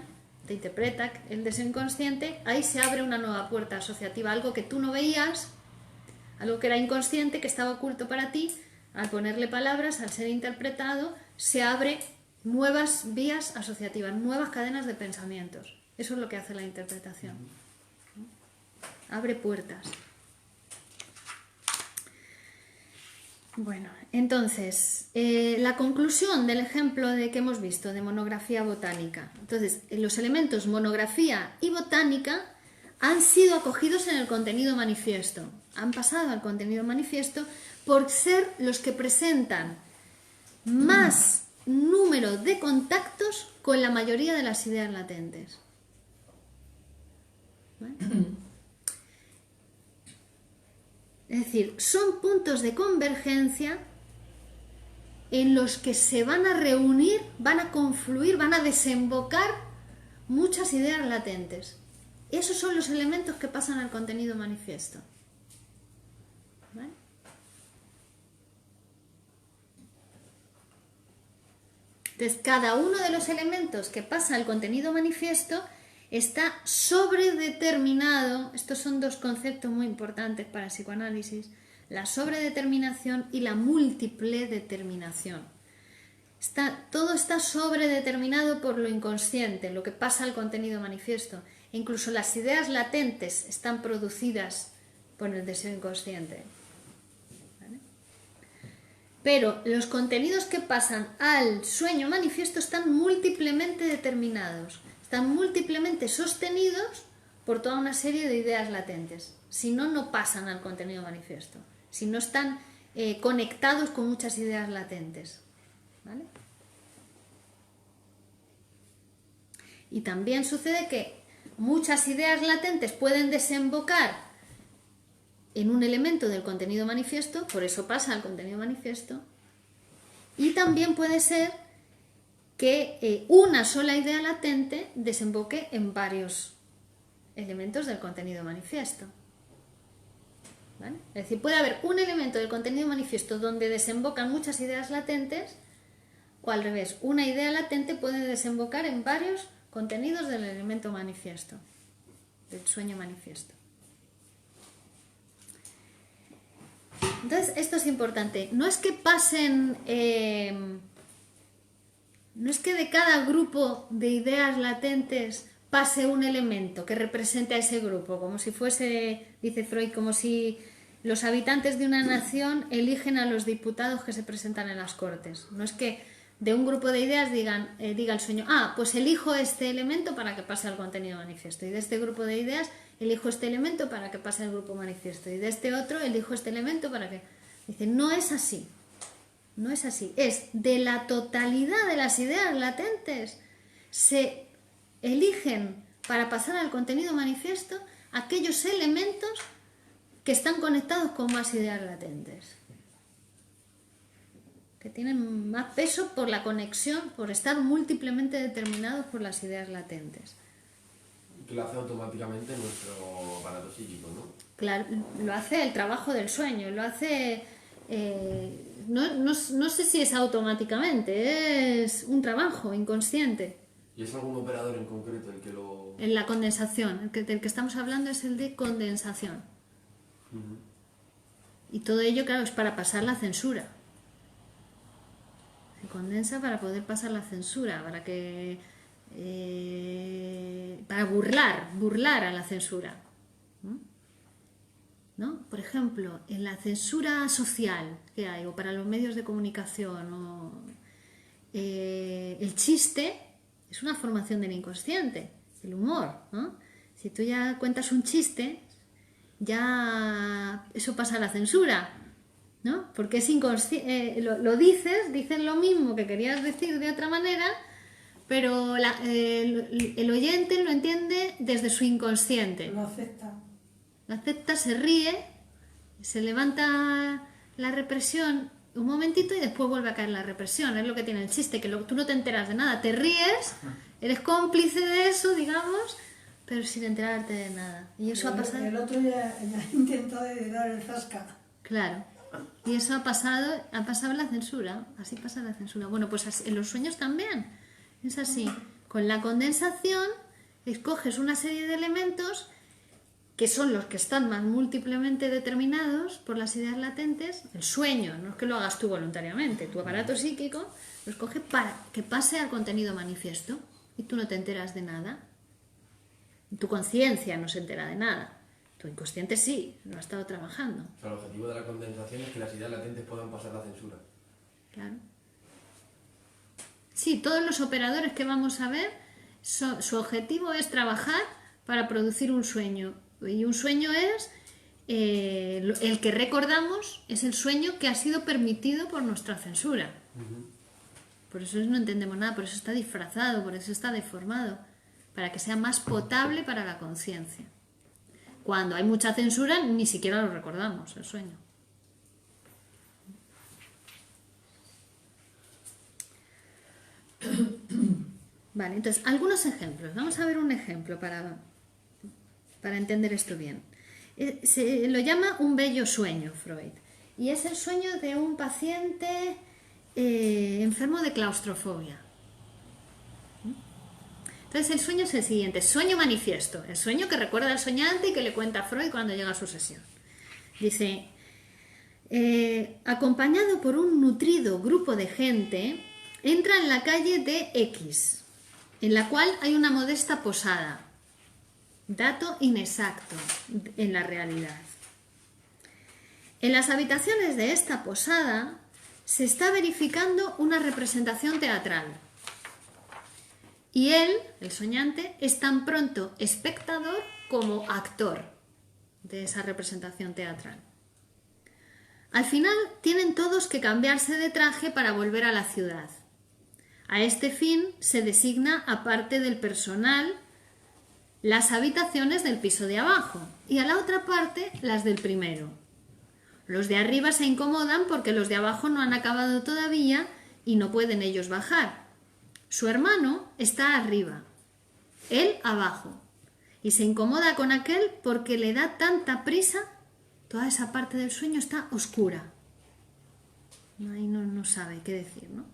[SPEAKER 1] el deseo inconsciente, ahí se abre una nueva puerta asociativa, algo que tú no veías, algo que era inconsciente, que estaba oculto para ti. Al ponerle palabras, al ser interpretado, se abre nuevas vías asociativas, nuevas cadenas de pensamientos. Eso es lo que hace la interpretación. Abre puertas. Bueno, entonces, la conclusión del ejemplo que hemos visto de monografía botánica. Entonces, los elementos monografía y botánica han sido acogidos en el contenido manifiesto. Han pasado al contenido manifiesto por ser los que presentan más número de contactos con la mayoría de las ideas latentes. ¿Vale? Es decir, son puntos de convergencia en los que se van a reunir, van a confluir, van a desembocar muchas ideas latentes. Esos son los elementos que pasan al contenido manifiesto. ¿Vale? Entonces, cada uno de los elementos que pasa al contenido manifiesto está sobredeterminado. Estos son dos conceptos muy importantes para el psicoanálisis: la sobredeterminación y la múltiple determinación. Todo está sobredeterminado por lo inconsciente, lo que pasa al contenido manifiesto. Incluso las ideas latentes están producidas por el deseo inconsciente. ¿Vale? Pero los contenidos que pasan al sueño manifiesto están múltiplemente determinados, están múltiplemente sostenidos por toda una serie de ideas latentes. Si no, no pasan al contenido manifiesto. Si no están conectados con muchas ideas latentes. ¿Vale? Y también sucede que muchas ideas latentes pueden desembocar en un elemento del contenido manifiesto, por eso pasa al contenido manifiesto, y también puede ser que una sola idea latente desemboque en varios elementos del contenido manifiesto. ¿Vale? Es decir, puede haber un elemento del contenido manifiesto donde desembocan muchas ideas latentes, o al revés, una idea latente puede desembocar en varios contenidos del elemento manifiesto, del sueño manifiesto. Entonces, esto es importante. No es que pasen, no es que de cada grupo de ideas latentes pase un elemento que represente a ese grupo, como si fuese, dice Freud, como si los habitantes de una nación eligen a los diputados que se presentan en las Cortes. No es que de un grupo de ideas diga el sueño, pues elijo este elemento para que pase al contenido manifiesto, y de este grupo de ideas elijo este elemento para que pase al grupo manifiesto, y de este otro elijo este elemento para que... Dice, no es así, no es así, es de la totalidad de las ideas latentes se eligen para pasar al contenido manifiesto aquellos elementos que están conectados con más ideas latentes, que tienen más peso por la conexión, por estar múltiplemente determinados por las ideas latentes.
[SPEAKER 4] Que lo hace automáticamente nuestro aparato psíquico, ¿no?
[SPEAKER 1] Claro, lo hace el trabajo del sueño, lo hace... no sé si es automáticamente, es un trabajo inconsciente.
[SPEAKER 4] ¿Y es algún operador en concreto el que lo...?
[SPEAKER 1] En la condensación, del que estamos hablando es el de condensación. Y todo ello, claro, es para pasar la censura. Se condensa para poder pasar la censura, para que... para burlar a la censura. ¿No? Por ejemplo, en la censura social que hay, o para los medios de comunicación, el chiste es una formación del inconsciente, el humor, ¿no? Si tú ya cuentas un chiste, ya eso pasa a la censura, ¿no? Porque es inconsciente, lo dices lo mismo que querías decir de otra manera, pero el oyente lo entiende desde su inconsciente.
[SPEAKER 3] Lo acepta.
[SPEAKER 1] Lo acepta, se ríe, se levanta la represión un momentito y después vuelve a caer la represión. Es lo que tiene el chiste, que tú no te enteras de nada, te ríes, eres cómplice de eso, digamos, pero sin enterarte de nada. Y eso ha pasado...
[SPEAKER 3] El otro ya intentó dar el zasca.
[SPEAKER 1] Claro. Y eso ha pasado en la censura. Así pasa la censura. Bueno, pues en los sueños también. Es así. Con la condensación escoges una serie de elementos que son los que están más múltiplemente determinados por las ideas latentes. El sueño, no es que lo hagas tú voluntariamente, tu aparato psíquico lo escoge para que pase al contenido manifiesto y tú no te enteras de nada. Tu conciencia no se entera de nada. Tu inconsciente sí, lo ha estado trabajando.
[SPEAKER 4] O sea, el objetivo de la condensación es que las ideas latentes puedan pasar la censura.
[SPEAKER 1] Claro. Sí, todos los operadores que vamos a ver, su objetivo es trabajar para producir un sueño. Y un sueño es, el que recordamos, es el sueño que ha sido permitido por nuestra censura. Por eso no entendemos nada, por eso está disfrazado, por eso está deformado, para que sea más potable para la conciencia. Cuando hay mucha censura, ni siquiera lo recordamos, el sueño. Vale, entonces, algunos ejemplos. Vamos a ver un ejemplo para entender esto bien. Se lo llama un bello sueño, Freud. Y es el sueño de un paciente enfermo de claustrofobia. Entonces, el sueño es el siguiente. Sueño manifiesto. El sueño que recuerda al soñante y que le cuenta a Freud cuando llega a su sesión. Dice, acompañado por un nutrido grupo de gente, entra en la calle de X, en la cual hay una modesta posada. Dato inexacto en la realidad. En las habitaciones de esta posada se está verificando una representación teatral. Y él, el soñante, es tan pronto espectador como actor de esa representación teatral. Al final tienen todos que cambiarse de traje para volver a la ciudad. A este fin se designa, aparte del personal, las habitaciones del piso de abajo y a la otra parte las del primero. Los de arriba se incomodan porque los de abajo no han acabado todavía y no pueden ellos bajar. Su hermano está arriba, él abajo, y se incomoda con aquel porque le da tanta prisa. Toda esa parte del sueño está oscura. Ahí no sabe qué decir, ¿no?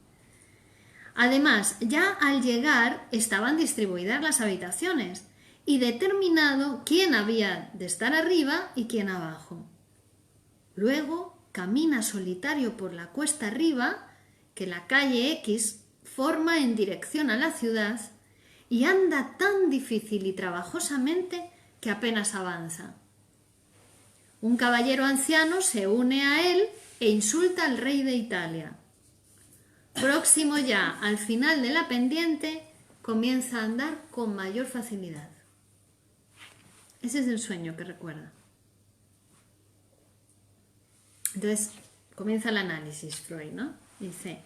[SPEAKER 1] Además, ya al llegar estaban distribuidas las habitaciones y determinado quién había de estar arriba y quién abajo. Luego camina solitario por la cuesta arriba, que la calle X forma en dirección a la ciudad, y anda tan difícil y trabajosamente que apenas avanza. Un caballero anciano se une a él e insulta al rey de Italia. Próximo ya al final de la pendiente, comienza a andar con mayor facilidad. Ese es el sueño que recuerda. Entonces comienza el análisis Freud, ¿no? Dice,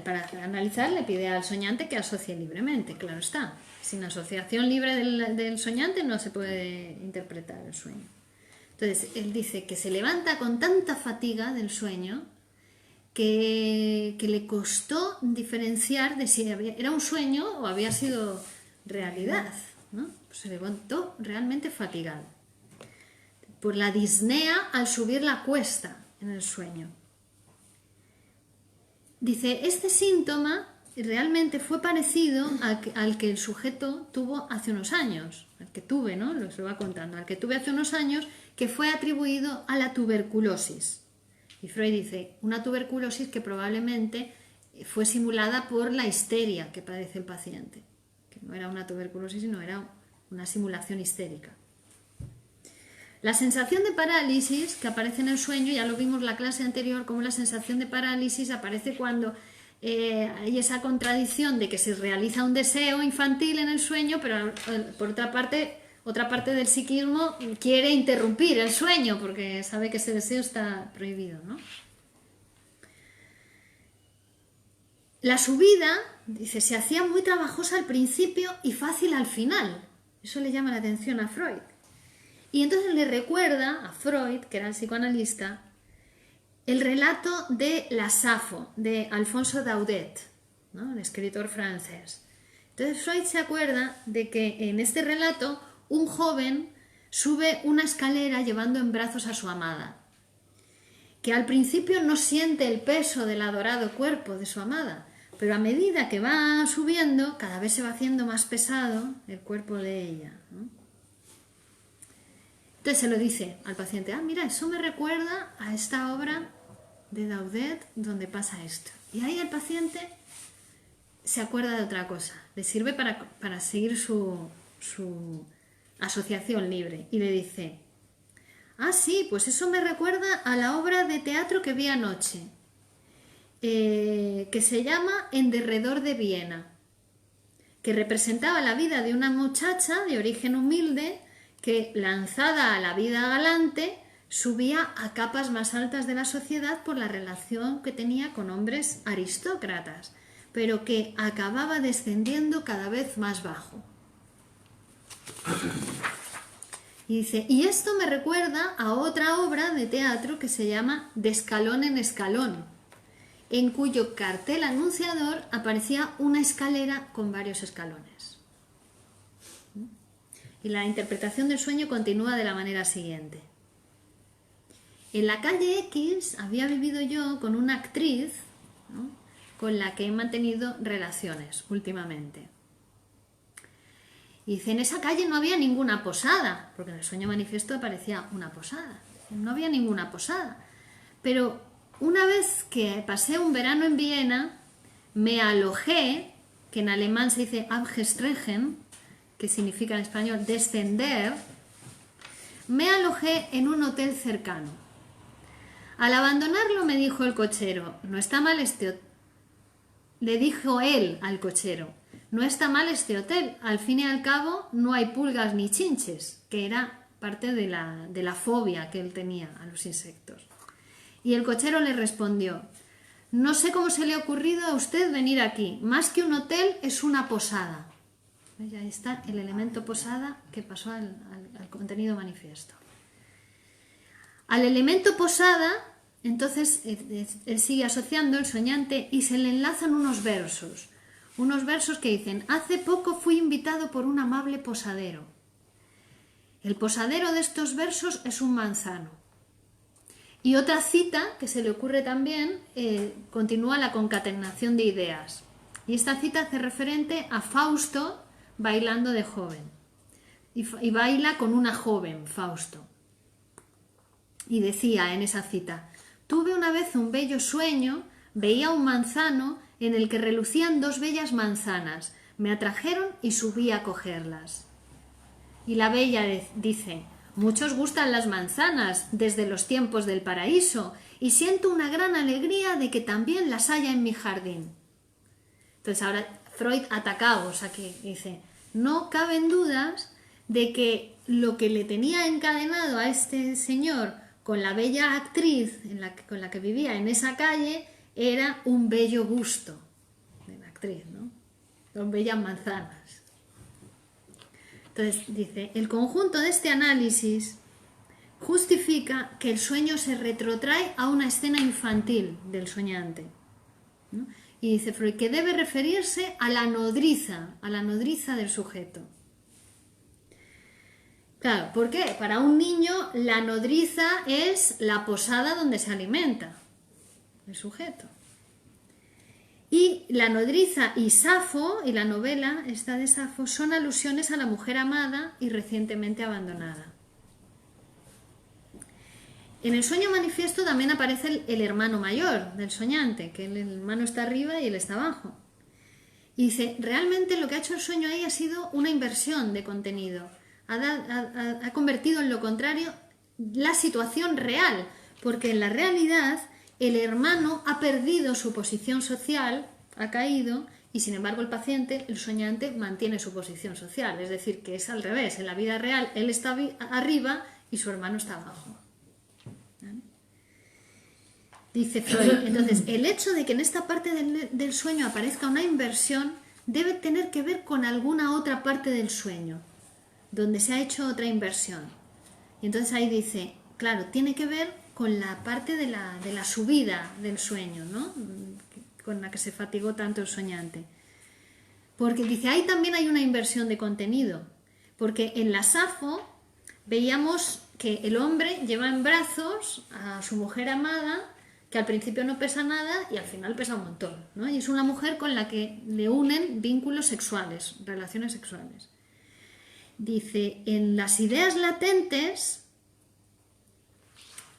[SPEAKER 1] para analizar le pide al soñante que asocie libremente, claro está. Sin asociación libre del soñante no se puede interpretar el sueño. Entonces él dice que se levanta con tanta fatiga del sueño que le costó diferenciar de si era un sueño o había sido realidad, ¿no? Se levantó realmente fatigado por la disnea al subir la cuesta en el sueño. Dice, este síntoma realmente fue parecido al que el sujeto tuvo hace unos años, al que tuve, ¿no? Lo va contando, al que tuve hace unos años, que fue atribuido a la tuberculosis. Y Freud dice, una tuberculosis que probablemente fue simulada por la histeria que padece el paciente, que no era una tuberculosis, sino era una simulación histérica. La sensación de parálisis que aparece en el sueño, ya lo vimos en la clase anterior, como la sensación de parálisis aparece cuando hay esa contradicción de que se realiza un deseo infantil en el sueño, pero por otra parte del psiquismo quiere interrumpir el sueño porque sabe que ese deseo está prohibido, ¿no? La subida, dice, se hacía muy trabajosa al principio y fácil al final. Eso le llama la atención a Freud. Y entonces le recuerda a Freud, que era el psicoanalista, el relato de La Safo, de Alphonse Daudet, ¿no? El escritor francés. Entonces Freud se acuerda de que en este relato un joven sube una escalera llevando en brazos a su amada, que al principio no siente el peso del adorado cuerpo de su amada, pero a medida que va subiendo, cada vez se va haciendo más pesado el cuerpo de ella, ¿no? Entonces se lo dice al paciente, mira, eso me recuerda a esta obra de Daudet donde pasa esto. Y ahí el paciente se acuerda de otra cosa, le sirve para seguir su asociación libre y le dice, sí, pues eso me recuerda a la obra de teatro que vi anoche, que se llama En derredor de Viena, que representaba la vida de una muchacha de origen humilde que, lanzada a la vida galante, subía a capas más altas de la sociedad por la relación que tenía con hombres aristócratas, pero que acababa descendiendo cada vez más bajo. Y dice, y esto me recuerda a otra obra de teatro que se llama De escalón en escalón, en cuyo cartel anunciador aparecía una escalera con varios escalones. Y la interpretación del sueño continúa de la manera siguiente. En la calle X había vivido yo con una actriz, ¿no?, con la que he mantenido relaciones últimamente. Y dice, en esa calle no había ninguna posada, porque en el sueño manifiesto aparecía una posada. No había ninguna posada. Pero una vez que pasé un verano en Viena, me alojé, que en alemán se dice abgestregen, que significa en español descender, me alojé en un hotel cercano. Al abandonarlo me dijo el cochero, no está mal este hotel. Le dijo él al cochero, no está mal este hotel, al fin y al cabo no hay pulgas ni chinches, que era parte de la fobia que él tenía a los insectos. Y el cochero le respondió, no sé cómo se le ha ocurrido a usted venir aquí, más que un hotel es una posada. Ahí está el elemento posada que pasó al contenido manifiesto. Al elemento posada, entonces él sigue asociando el soñante y se le enlazan unos versos que dicen, hace poco fui invitado por un amable posadero. El posadero de estos versos es un manzano. Y otra cita que se le ocurre también continúa la concatenación de ideas. Y esta cita hace referente a Fausto bailando de joven. Y baila con una joven, Fausto. Y decía en esa cita, tuve una vez un bello sueño, veía un manzano en el que relucían dos bellas manzanas. Me atrajeron y subí a cogerlas. Y la bella dice, muchos gustan las manzanas desde los tiempos del paraíso y siento una gran alegría de que también las haya en mi jardín. Entonces ahora Freud atacaos aquí, dice, no caben dudas de que lo que le tenía encadenado a este señor con la bella actriz con la que vivía en esa calle era un bello gusto de la actriz, ¿no? Son bellas manzanas. Entonces dice, el conjunto de este análisis justifica que el sueño se retrotrae a una escena infantil del soñante, ¿no? Y dice Freud que debe referirse a la nodriza del sujeto. Claro, ¿por qué? Para un niño la nodriza es la posada donde se alimenta el sujeto. Y la nodriza y Safo, y la novela esta de Safo, son alusiones a la mujer amada y recientemente abandonada. En el sueño manifiesto también aparece el hermano mayor del soñante, que el hermano está arriba y él está abajo. Y dice, realmente lo que ha hecho el sueño ahí ha sido una inversión de contenido. Ha convertido en lo contrario la situación real, porque en la realidad el hermano ha perdido su posición social, ha caído, y sin embargo el paciente, el soñante, mantiene su posición social. Es decir, que es al revés. En la vida real él está arriba y su hermano está abajo. ¿Vale? Dice Freud, entonces, el hecho de que en esta parte del sueño aparezca una inversión debe tener que ver con alguna otra parte del sueño, donde se ha hecho otra inversión. Y entonces ahí dice, claro, tiene que ver con la parte de la subida del sueño, ¿no? Con la que se fatigó tanto el soñante. Porque dice, ahí también hay una inversión de contenido, porque en la Safo veíamos que el hombre lleva en brazos a su mujer amada, que al principio no pesa nada y al final pesa un montón, ¿no? Y es una mujer con la que le unen vínculos sexuales, relaciones sexuales. Dice, en las ideas latentes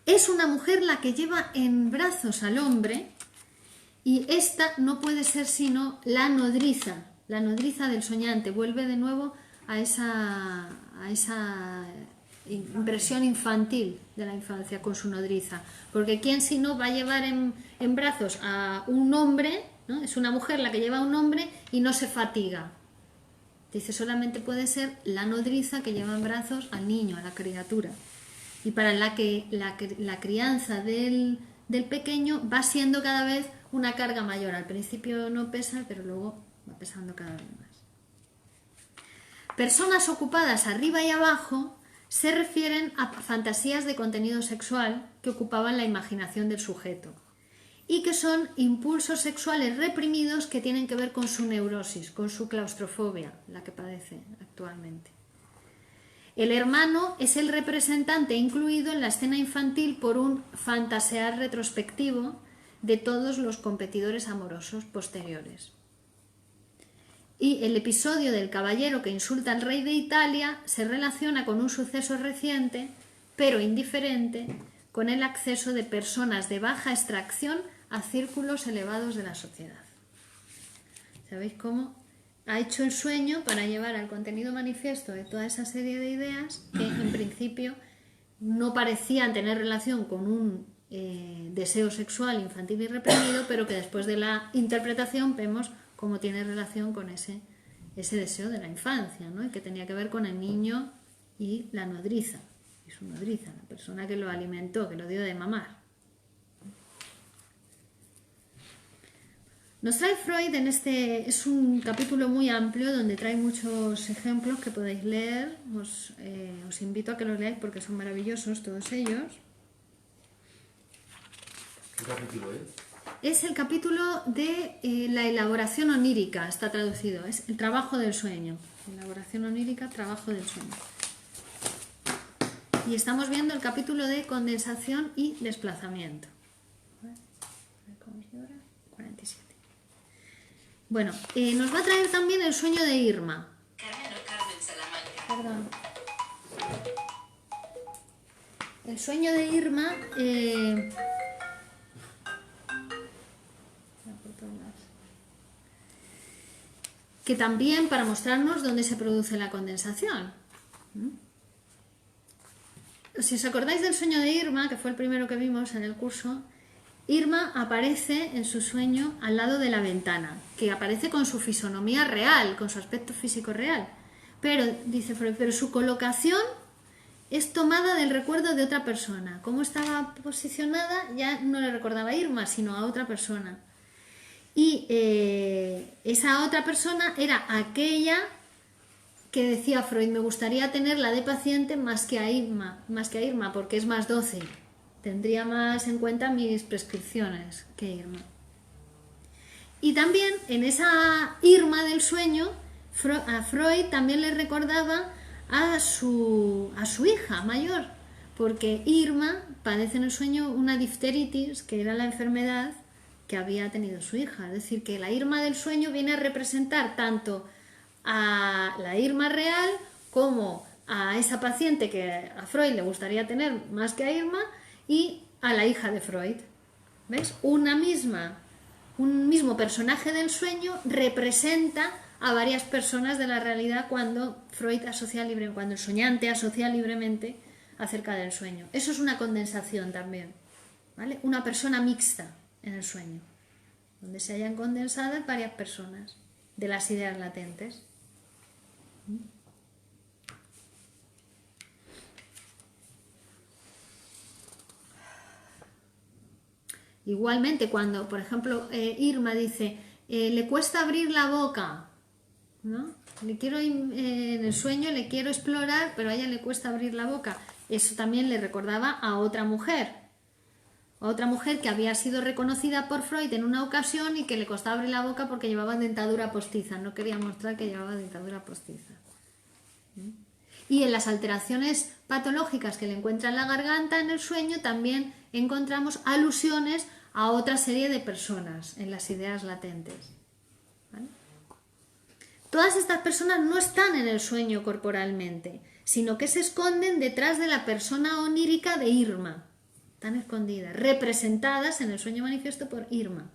[SPEAKER 1] es una mujer la que lleva en brazos al hombre y esta no puede ser sino la nodriza del soñante. Vuelve de nuevo a esa impresión infantil de la infancia con su nodriza. Porque ¿quién si no va a llevar en brazos a un hombre, ¿no? Es una mujer la que lleva a un hombre y no se fatiga. Dice, solamente puede ser la nodriza que lleva en brazos al niño, a la criatura. Y para la que la crianza del pequeño va siendo cada vez una carga mayor. Al principio no pesa, pero luego va pesando cada vez más. Personas ocupadas arriba y abajo se refieren a fantasías de contenido sexual que ocupaban la imaginación del sujeto y que son impulsos sexuales reprimidos que tienen que ver con su neurosis, con su claustrofobia, la que padece actualmente. El hermano es el representante incluido en la escena infantil por un fantasear retrospectivo de todos los competidores amorosos posteriores. Y el episodio del caballero que insulta al rey de Italia se relaciona con un suceso reciente, pero indiferente, con el acceso de personas de baja extracción a círculos elevados de la sociedad. ¿Sabéis cómo ha hecho el sueño para llevar al contenido manifiesto de toda esa serie de ideas que en principio no parecían tener relación con un deseo sexual infantil y reprimido, pero que después de la interpretación vemos cómo tiene relación con ese deseo de la infancia, ¿no? Y que tenía que ver con el niño y la nodriza, y su nodriza, la persona que lo alimentó, que lo dio de mamar. Nos trae Freud es un capítulo muy amplio donde trae muchos ejemplos que podéis leer. Os invito a que los leáis porque son maravillosos todos ellos.
[SPEAKER 4] ¿Qué capítulo es?
[SPEAKER 1] Es el capítulo de la elaboración onírica, está traducido, es el trabajo del sueño. Elaboración onírica, trabajo del sueño. Y estamos viendo el capítulo de condensación y desplazamiento. A ver cómo es de hora. 47. Bueno, nos va a traer también el sueño de Irma. Perdón. El sueño de Irma... que también para mostrarnos dónde se produce la condensación. Si os acordáis del sueño de Irma, que fue el primero que vimos en el curso, Irma aparece en su sueño al lado de la ventana, que aparece con su fisonomía real, con su aspecto físico real. Pero, dice Freud, pero su colocación es tomada del recuerdo de otra persona. Cómo estaba posicionada ya no le recordaba a Irma, sino a otra persona. Y esa otra persona era aquella que decía Freud, me gustaría tenerla de paciente más que a Irma, porque es más dócil. Tendría más en cuenta mis prescripciones que Irma. Y también en esa Irma del sueño, a Freud también le recordaba a su hija mayor, porque Irma padece en el sueño una difteritis, que era la enfermedad que había tenido su hija. Es decir, que la Irma del sueño viene a representar tanto a la Irma real como a esa paciente que a Freud le gustaría tener más que a Irma y a la hija de Freud. ¿Ves? Un mismo personaje del sueño representa a varias personas de la realidad cuando cuando el soñante asocia libremente acerca del sueño. Eso es una condensación también, ¿vale? Una persona mixta en el sueño, donde se hayan condensadas varias personas de las ideas latentes. Igualmente, cuando, por ejemplo, Irma dice, le cuesta abrir la boca, ¿no? En el sueño le quiero explorar, pero a ella le cuesta abrir la boca. Eso también le recordaba a otra mujer que había sido reconocida por Freud en una ocasión y que le costaba abrir la boca porque llevaba dentadura postiza, no quería mostrar que llevaba dentadura postiza. Y en las alteraciones patológicas que le encuentra en la garganta en el sueño también encontramos alusiones a otra serie de personas en las ideas latentes. ¿Vale? Todas estas personas no están en el sueño corporalmente, sino que se esconden detrás de la persona onírica de Irma. Están escondidas, representadas en el sueño manifiesto por Irma.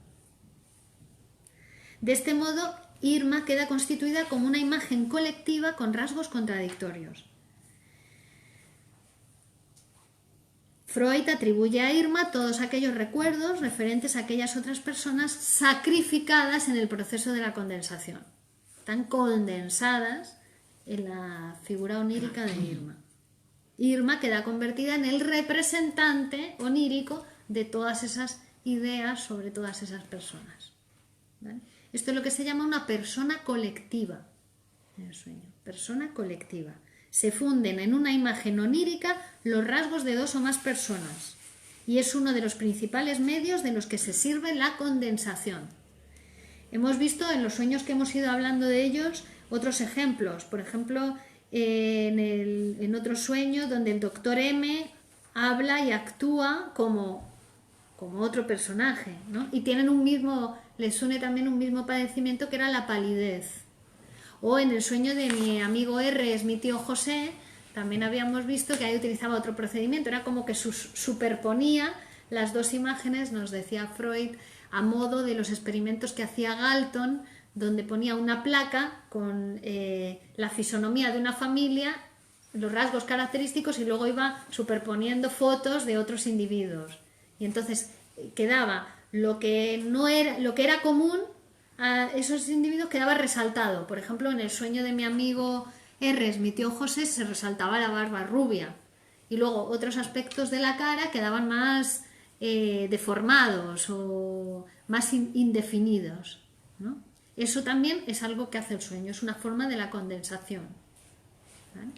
[SPEAKER 1] De este modo, Irma queda constituida como una imagen colectiva con rasgos contradictorios. Freud atribuye a Irma todos aquellos recuerdos referentes a aquellas otras personas sacrificadas en el proceso de la condensación. Están condensadas en la figura onírica de Irma. Irma queda convertida en el representante onírico de todas esas ideas sobre todas esas personas. ¿Vale? Esto es lo que se llama una persona colectiva en el sueño. Persona colectiva. Se funden en una imagen onírica los rasgos de dos o más personas y es uno de los principales medios de los que se sirve la condensación. Hemos visto en los sueños que hemos ido hablando de ellos otros ejemplos. Por ejemplo, en otro sueño donde el doctor M habla y actúa como otro personaje, ¿no? Y tienen les une también un mismo padecimiento que era la palidez. O en el sueño de mi amigo R, es mi tío José, también habíamos visto que ahí utilizaba otro procedimiento, era como que superponía las dos imágenes, nos decía Freud, a modo de los experimentos que hacía Galton, donde ponía una placa con la fisonomía de una familia, los rasgos característicos y luego iba superponiendo fotos de otros individuos. Y entonces quedaba lo que era común a esos individuos quedaba resaltado. Por ejemplo, en el sueño de mi amigo Erres, mi tío José, se resaltaba la barba rubia. Y luego otros aspectos de la cara quedaban más deformados o más indefinidos, ¿no? Eso también es algo que hace el sueño, es una forma de la condensación, ¿vale?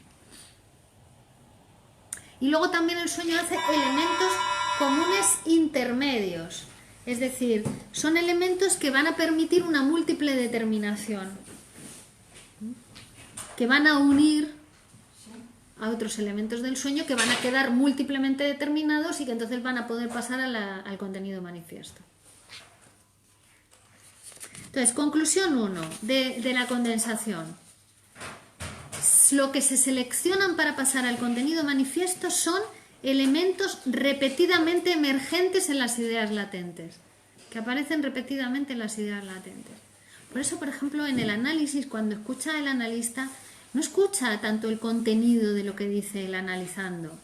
[SPEAKER 1] Y luego también el sueño hace elementos comunes intermedios, es decir, son elementos que van a permitir una múltiple determinación, que van a unir a otros elementos del sueño que van a quedar múltiplemente determinados y que entonces van a poder pasar al contenido manifiesto. Entonces, conclusión 1 de la condensación. Lo que se seleccionan para pasar al contenido manifiesto son elementos repetidamente emergentes en las ideas latentes, que aparecen repetidamente en las ideas latentes. Por eso, por ejemplo, en el análisis, cuando escucha el analista, no escucha tanto el contenido de lo que dice el analizando,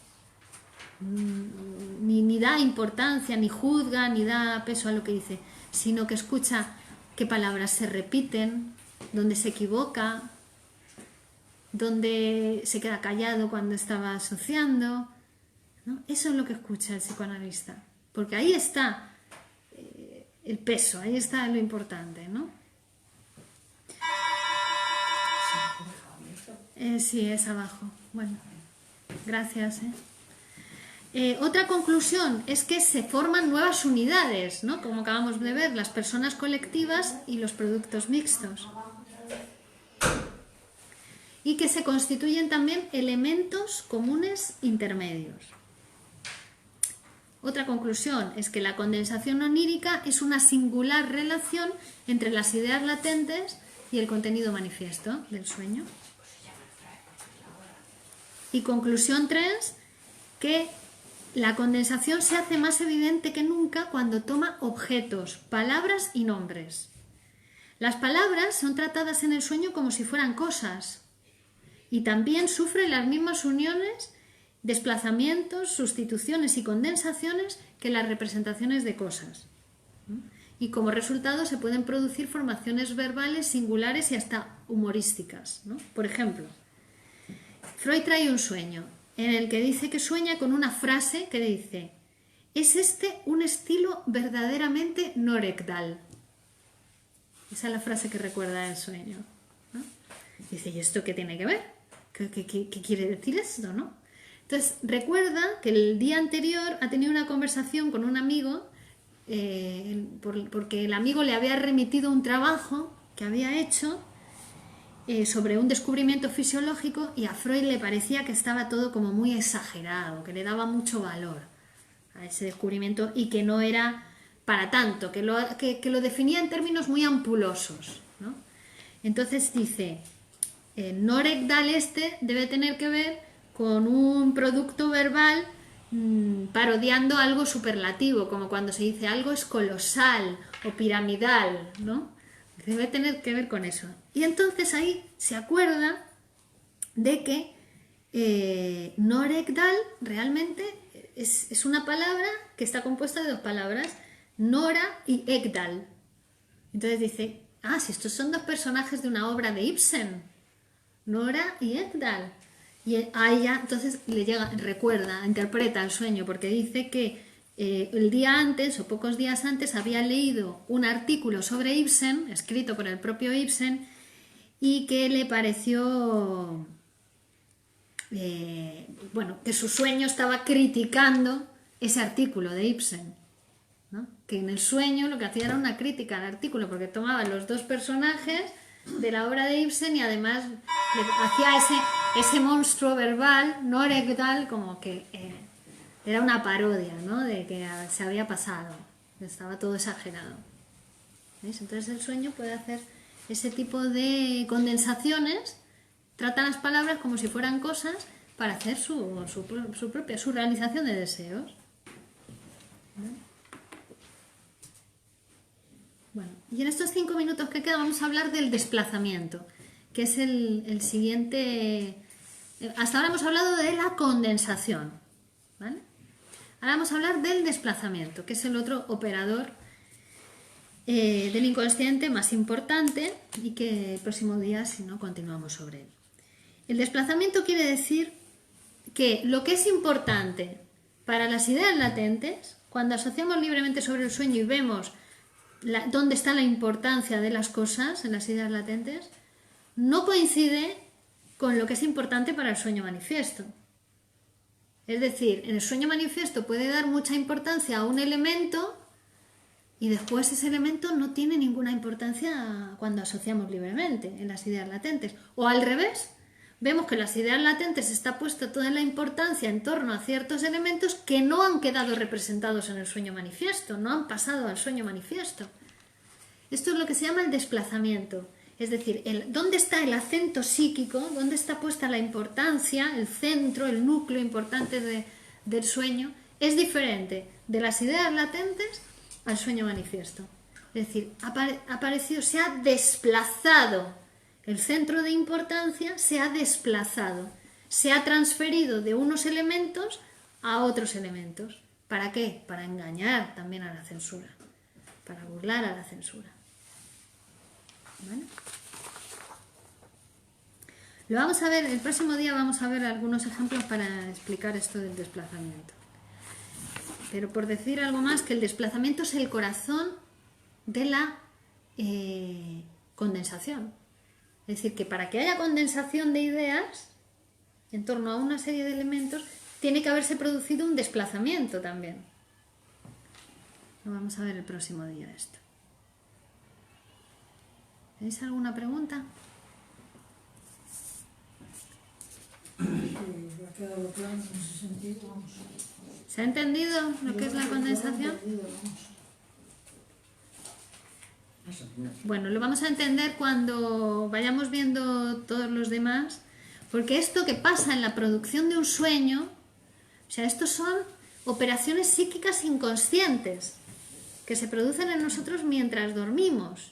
[SPEAKER 1] ni da importancia, ni juzga, ni da peso a lo que dice, sino que escucha qué palabras se repiten, dónde se equivoca, dónde se queda callado cuando estaba asociando, ¿no? Eso es lo que escucha el psicoanalista, porque ahí está el peso, ahí está lo importante, ¿no? Sí, es abajo. Bueno, gracias. Otra conclusión es que se forman nuevas unidades, ¿no? Como acabamos de ver, las personas colectivas y los productos mixtos. Y que se constituyen también elementos comunes intermedios. Otra conclusión es que la condensación onírica es una singular relación entre las ideas latentes y el contenido manifiesto del sueño. Y conclusión 3, que la condensación se hace más evidente que nunca cuando toma objetos, palabras y nombres. Las palabras son tratadas en el sueño como si fueran cosas y también sufren las mismas uniones, desplazamientos, sustituciones y condensaciones que las representaciones de cosas. Y como resultado se pueden producir formaciones verbales singulares y hasta humorísticas, ¿no? Por ejemplo, Freud trae un sueño en el que dice que sueña con una frase que dice: ¿es este un estilo verdaderamente norectal? Esa es la frase que recuerda el sueño, ¿no? Dice, ¿y esto qué tiene que ver? ¿Qué quiere decir esto, no? Entonces recuerda que el día anterior ha tenido una conversación con un amigo porque el amigo le había remitido un trabajo que había hecho sobre un descubrimiento fisiológico y a Freud le parecía que estaba todo como muy exagerado, que le daba mucho valor a ese descubrimiento y que no era para tanto, que lo definía en términos muy ampulosos, ¿no? Entonces dice, norectal este debe tener que ver con un producto verbal parodiando algo superlativo, como cuando se dice algo es colosal o piramidal, ¿no? Debe tener que ver con eso. Y entonces ahí se acuerda de que norectal realmente es una palabra que está compuesta de dos palabras, nora y egdal. Entonces dice, si estos son dos personajes de una obra de Ibsen, Nora y Egdal. Y a ella entonces le llega, recuerda, interpreta el sueño, porque dice que el día antes o pocos días antes había leído un artículo sobre Ibsen, escrito por el propio Ibsen, y que le pareció, que su sueño estaba criticando ese artículo de Ibsen, ¿no? Que en el sueño lo que hacía era una crítica al artículo, porque tomaba los dos personajes de la obra de Ibsen y además le hacía ese monstruo verbal, norectal, como que era una parodia, ¿no? De que se había pasado, estaba todo exagerado. ¿Veis? Entonces el sueño puede hacer ese tipo de condensaciones, trata las palabras como si fueran cosas para hacer su realización de deseos. Bueno, y en estos 5 minutos que quedan vamos a hablar del desplazamiento, que es el siguiente. Hasta ahora hemos hablado de la condensación, ¿vale? Ahora vamos a hablar del desplazamiento, que es el otro operador del inconsciente más importante y que el próximo día, si no, continuamos sobre él. El desplazamiento quiere decir que lo que es importante para las ideas latentes, cuando asociamos libremente sobre el sueño y vemos dónde está la importancia de las cosas en las ideas latentes, no coincide con lo que es importante para el sueño manifiesto. Es decir, en el sueño manifiesto puede dar mucha importancia a un elemento y después ese elemento no tiene ninguna importancia cuando asociamos libremente en las ideas latentes. O al revés, vemos que en las ideas latentes está puesta toda la importancia en torno a ciertos elementos que no han quedado representados en el sueño manifiesto, no han pasado al sueño manifiesto. Esto es lo que se llama el desplazamiento. Es decir, dónde está el acento psíquico, dónde está puesta la importancia, el centro, el núcleo importante del sueño, es diferente de las ideas latentes al sueño manifiesto. Es decir, ha aparecido, se ha desplazado, el centro de importancia se ha desplazado, se ha transferido de unos elementos a otros elementos. ¿Para qué? Para engañar también a la censura, para burlar a la censura. ¿Vale? Lo vamos a ver, el próximo día vamos a ver algunos ejemplos para explicar esto del desplazamiento. Pero por decir algo más, que el desplazamiento es el corazón de la condensación. Es decir, que para que haya condensación de ideas en torno a una serie de elementos, tiene que haberse producido un desplazamiento también. Lo vamos a ver el próximo día esto. ¿Tenéis alguna pregunta?
[SPEAKER 3] Sí, ha quedado claro en ese sentido, vamos.
[SPEAKER 1] ¿Se ha entendido lo que es la condensación? Bueno, lo vamos a entender cuando vayamos viendo todos los demás, porque esto que pasa en la producción de un sueño, o sea, estos son operaciones psíquicas inconscientes que se producen en nosotros mientras dormimos.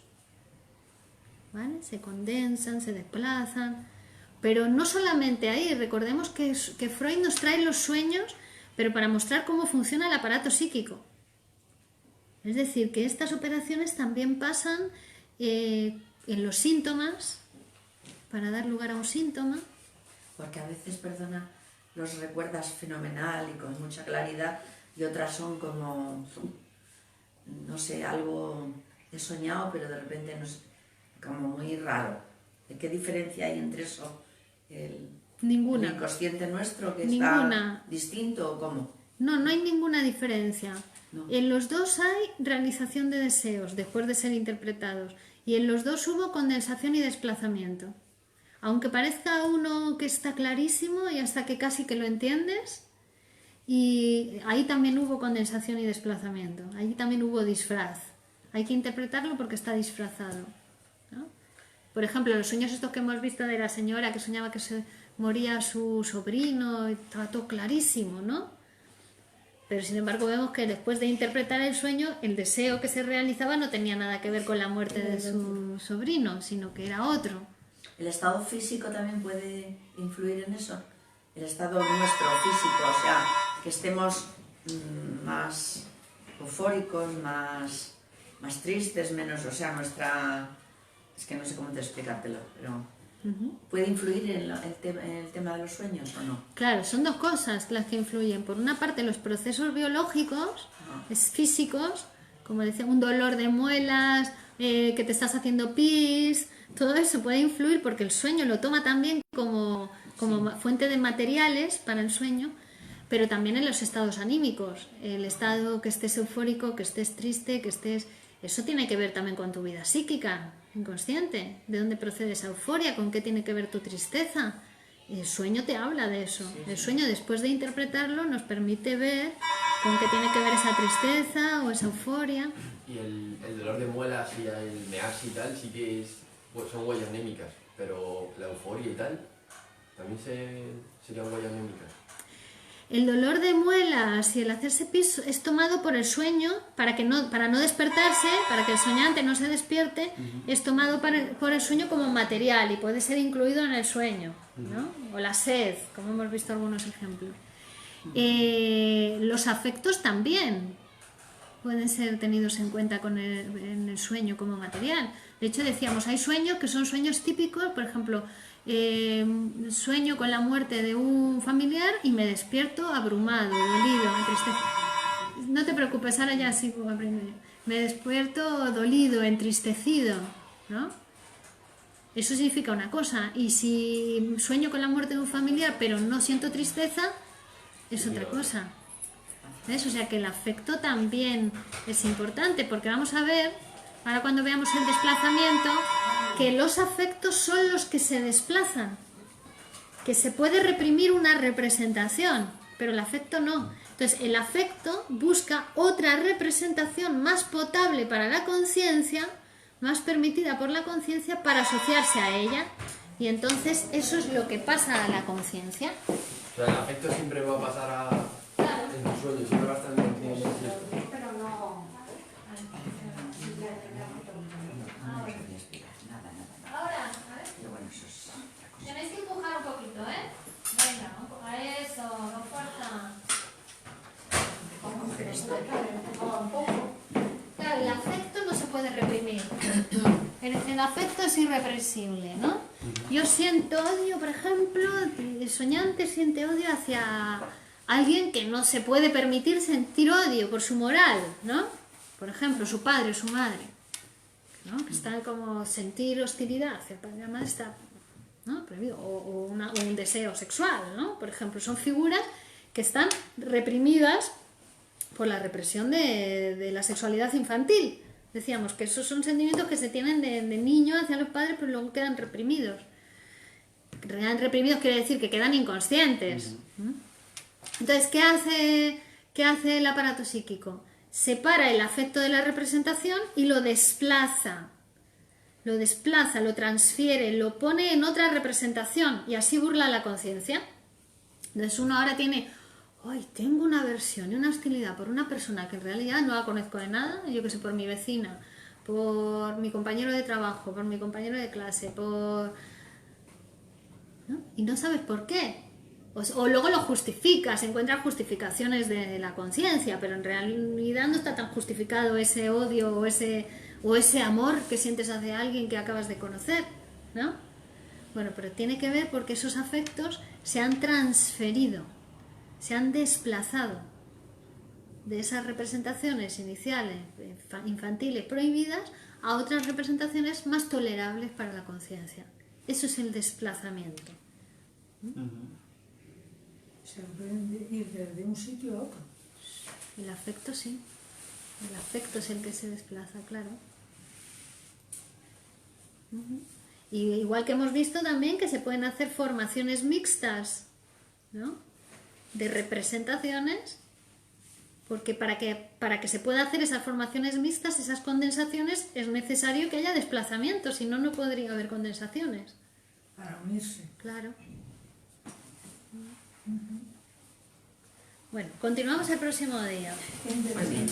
[SPEAKER 1] ¿Vale? Se condensan, se desplazan, pero no solamente ahí. Recordemos que Freud nos trae los sueños, pero para mostrar cómo funciona el aparato psíquico. Es decir, que estas operaciones también pasan en los síntomas, para dar lugar a un síntoma.
[SPEAKER 2] Porque a veces, perdona, los recuerdas fenomenal y con mucha claridad y otras son como, no sé, algo he soñado, pero de repente no sé, como muy raro. ¿Qué diferencia hay entre eso?
[SPEAKER 1] Ninguna.
[SPEAKER 2] ¿El inconsciente nuestro que
[SPEAKER 1] Ninguna.
[SPEAKER 2] está distinto o cómo?
[SPEAKER 1] No, no hay ninguna diferencia.
[SPEAKER 2] No.
[SPEAKER 1] En los dos hay realización de deseos después de ser interpretados y en los dos hubo condensación y desplazamiento. Aunque parezca uno que está clarísimo y hasta que casi que lo entiendes, y ahí también hubo condensación y desplazamiento, ahí también hubo disfraz. Hay que interpretarlo porque está disfrazado, ¿no? Por ejemplo, los sueños estos que hemos visto de la señora que soñaba que se moría su sobrino, estaba todo clarísimo, ¿no? Pero sin embargo vemos que después de interpretar el sueño, el deseo que se realizaba no tenía nada que ver con la muerte de su sobrino, sino que era otro.
[SPEAKER 2] ¿El estado físico también puede influir en eso? El estado nuestro físico, o sea, que estemos más eufóricos, más tristes, menos, o sea, nuestra... Es que no sé cómo te explicártelo, pero... ¿Puede influir en el tema de los sueños o no?
[SPEAKER 1] Claro, son dos cosas las que influyen. Por una parte, los procesos biológicos, físicos, como decía, un dolor de muelas, que te estás haciendo pis, todo eso puede influir porque el sueño lo toma también como fuente de materiales para el sueño, pero también en los estados anímicos. El estado que estés eufórico, que estés triste, que estés... Eso tiene que ver también con tu vida psíquica, inconsciente. ¿De dónde procede esa euforia? ¿Con qué tiene que ver tu tristeza? El sueño te habla de eso. El sueño, después de interpretarlo, nos permite ver con qué tiene que ver esa tristeza o esa euforia.
[SPEAKER 4] Y el dolor de muelas y el mearse y tal sí que pues son huellas anémicas, pero la euforia y tal también serían huellas anémicas.
[SPEAKER 1] El dolor de muelas y el hacerse pis es tomado por el sueño para no despertarse, para que el soñante no se despierte, es tomado por el sueño como material y puede ser incluido en el sueño, ¿no? O la sed, como hemos visto algunos ejemplos. Los afectos también pueden ser tenidos en cuenta en el sueño como material. De hecho, decíamos, hay sueños que son sueños típicos, por ejemplo, sueño con la muerte de un familiar y me despierto abrumado, dolido, entristecido. No te preocupes, ahora ya sí puedo aprender. Me despierto dolido, entristecido, ¿no? Eso significa una cosa. Y si sueño con la muerte de un familiar pero no siento tristeza, es otra cosa. ¿Ves? O sea que el afecto también es importante, porque vamos a ver, ahora cuando veamos el desplazamiento, que los afectos son los que se desplazan, que se puede reprimir una representación, pero el afecto no. Entonces el afecto busca otra representación más potable para la conciencia, más permitida por la conciencia para asociarse a ella, y entonces eso es lo que pasa a la conciencia.
[SPEAKER 4] O sea, el afecto siempre va a pasar en tus sueños, siempre va a estar en el
[SPEAKER 1] Pero no. Ahora, a ver. Tenéis que empujar un poquito, ¿eh? Venga, a eso, no fuerza. Claro, el afecto no se puede reprimir. El afecto es irrepresible, ¿no? Yo siento odio, por ejemplo, el soñante siente odio hacia alguien que no se puede permitir sentir odio por su moral, ¿no? Por ejemplo, su padre o su madre, ¿no? Que está como sentir hostilidad hacia el padre y la madre está, ¿no? Prohibido. O un deseo sexual, ¿no? Por ejemplo, son figuras que están reprimidas por la represión de la sexualidad infantil. Decíamos que esos son sentimientos que se tienen de niño hacia los padres, pero luego quedan reprimidos. Quedan reprimidos quiere decir que quedan inconscientes. Entonces, ¿qué hace el aparato psíquico? Separa el afecto de la representación y lo desplaza. Lo transfiere, lo pone en otra representación y así burla la conciencia. Entonces uno ahora tiene, tengo una aversión y una hostilidad por una persona que en realidad no la conozco de nada, yo que sé, por mi vecina, por mi compañero de trabajo, por mi compañero de clase, ¿no? Y no sabes por qué. O luego lo justificas, encuentras justificaciones de la conciencia, pero en realidad no está tan justificado ese odio o ese amor que sientes hacia alguien que acabas de conocer, ¿no? Bueno, pero tiene que ver porque esos afectos se han transferido, se han desplazado de esas representaciones iniciales, infantiles, prohibidas, a otras representaciones más tolerables para la conciencia. Eso es el desplazamiento.
[SPEAKER 3] Se pueden ir desde un sitio a otro.
[SPEAKER 1] El afecto sí. El afecto es el que se desplaza, claro. Y igual que hemos visto también que se pueden hacer formaciones mixtas, ¿no? De representaciones, porque para que se pueda hacer esas formaciones mixtas, esas condensaciones, es necesario que haya desplazamientos, si no, no podría haber condensaciones.
[SPEAKER 3] Para unirse.
[SPEAKER 1] Claro. Bueno, continuamos el próximo día.
[SPEAKER 2] Muy bien.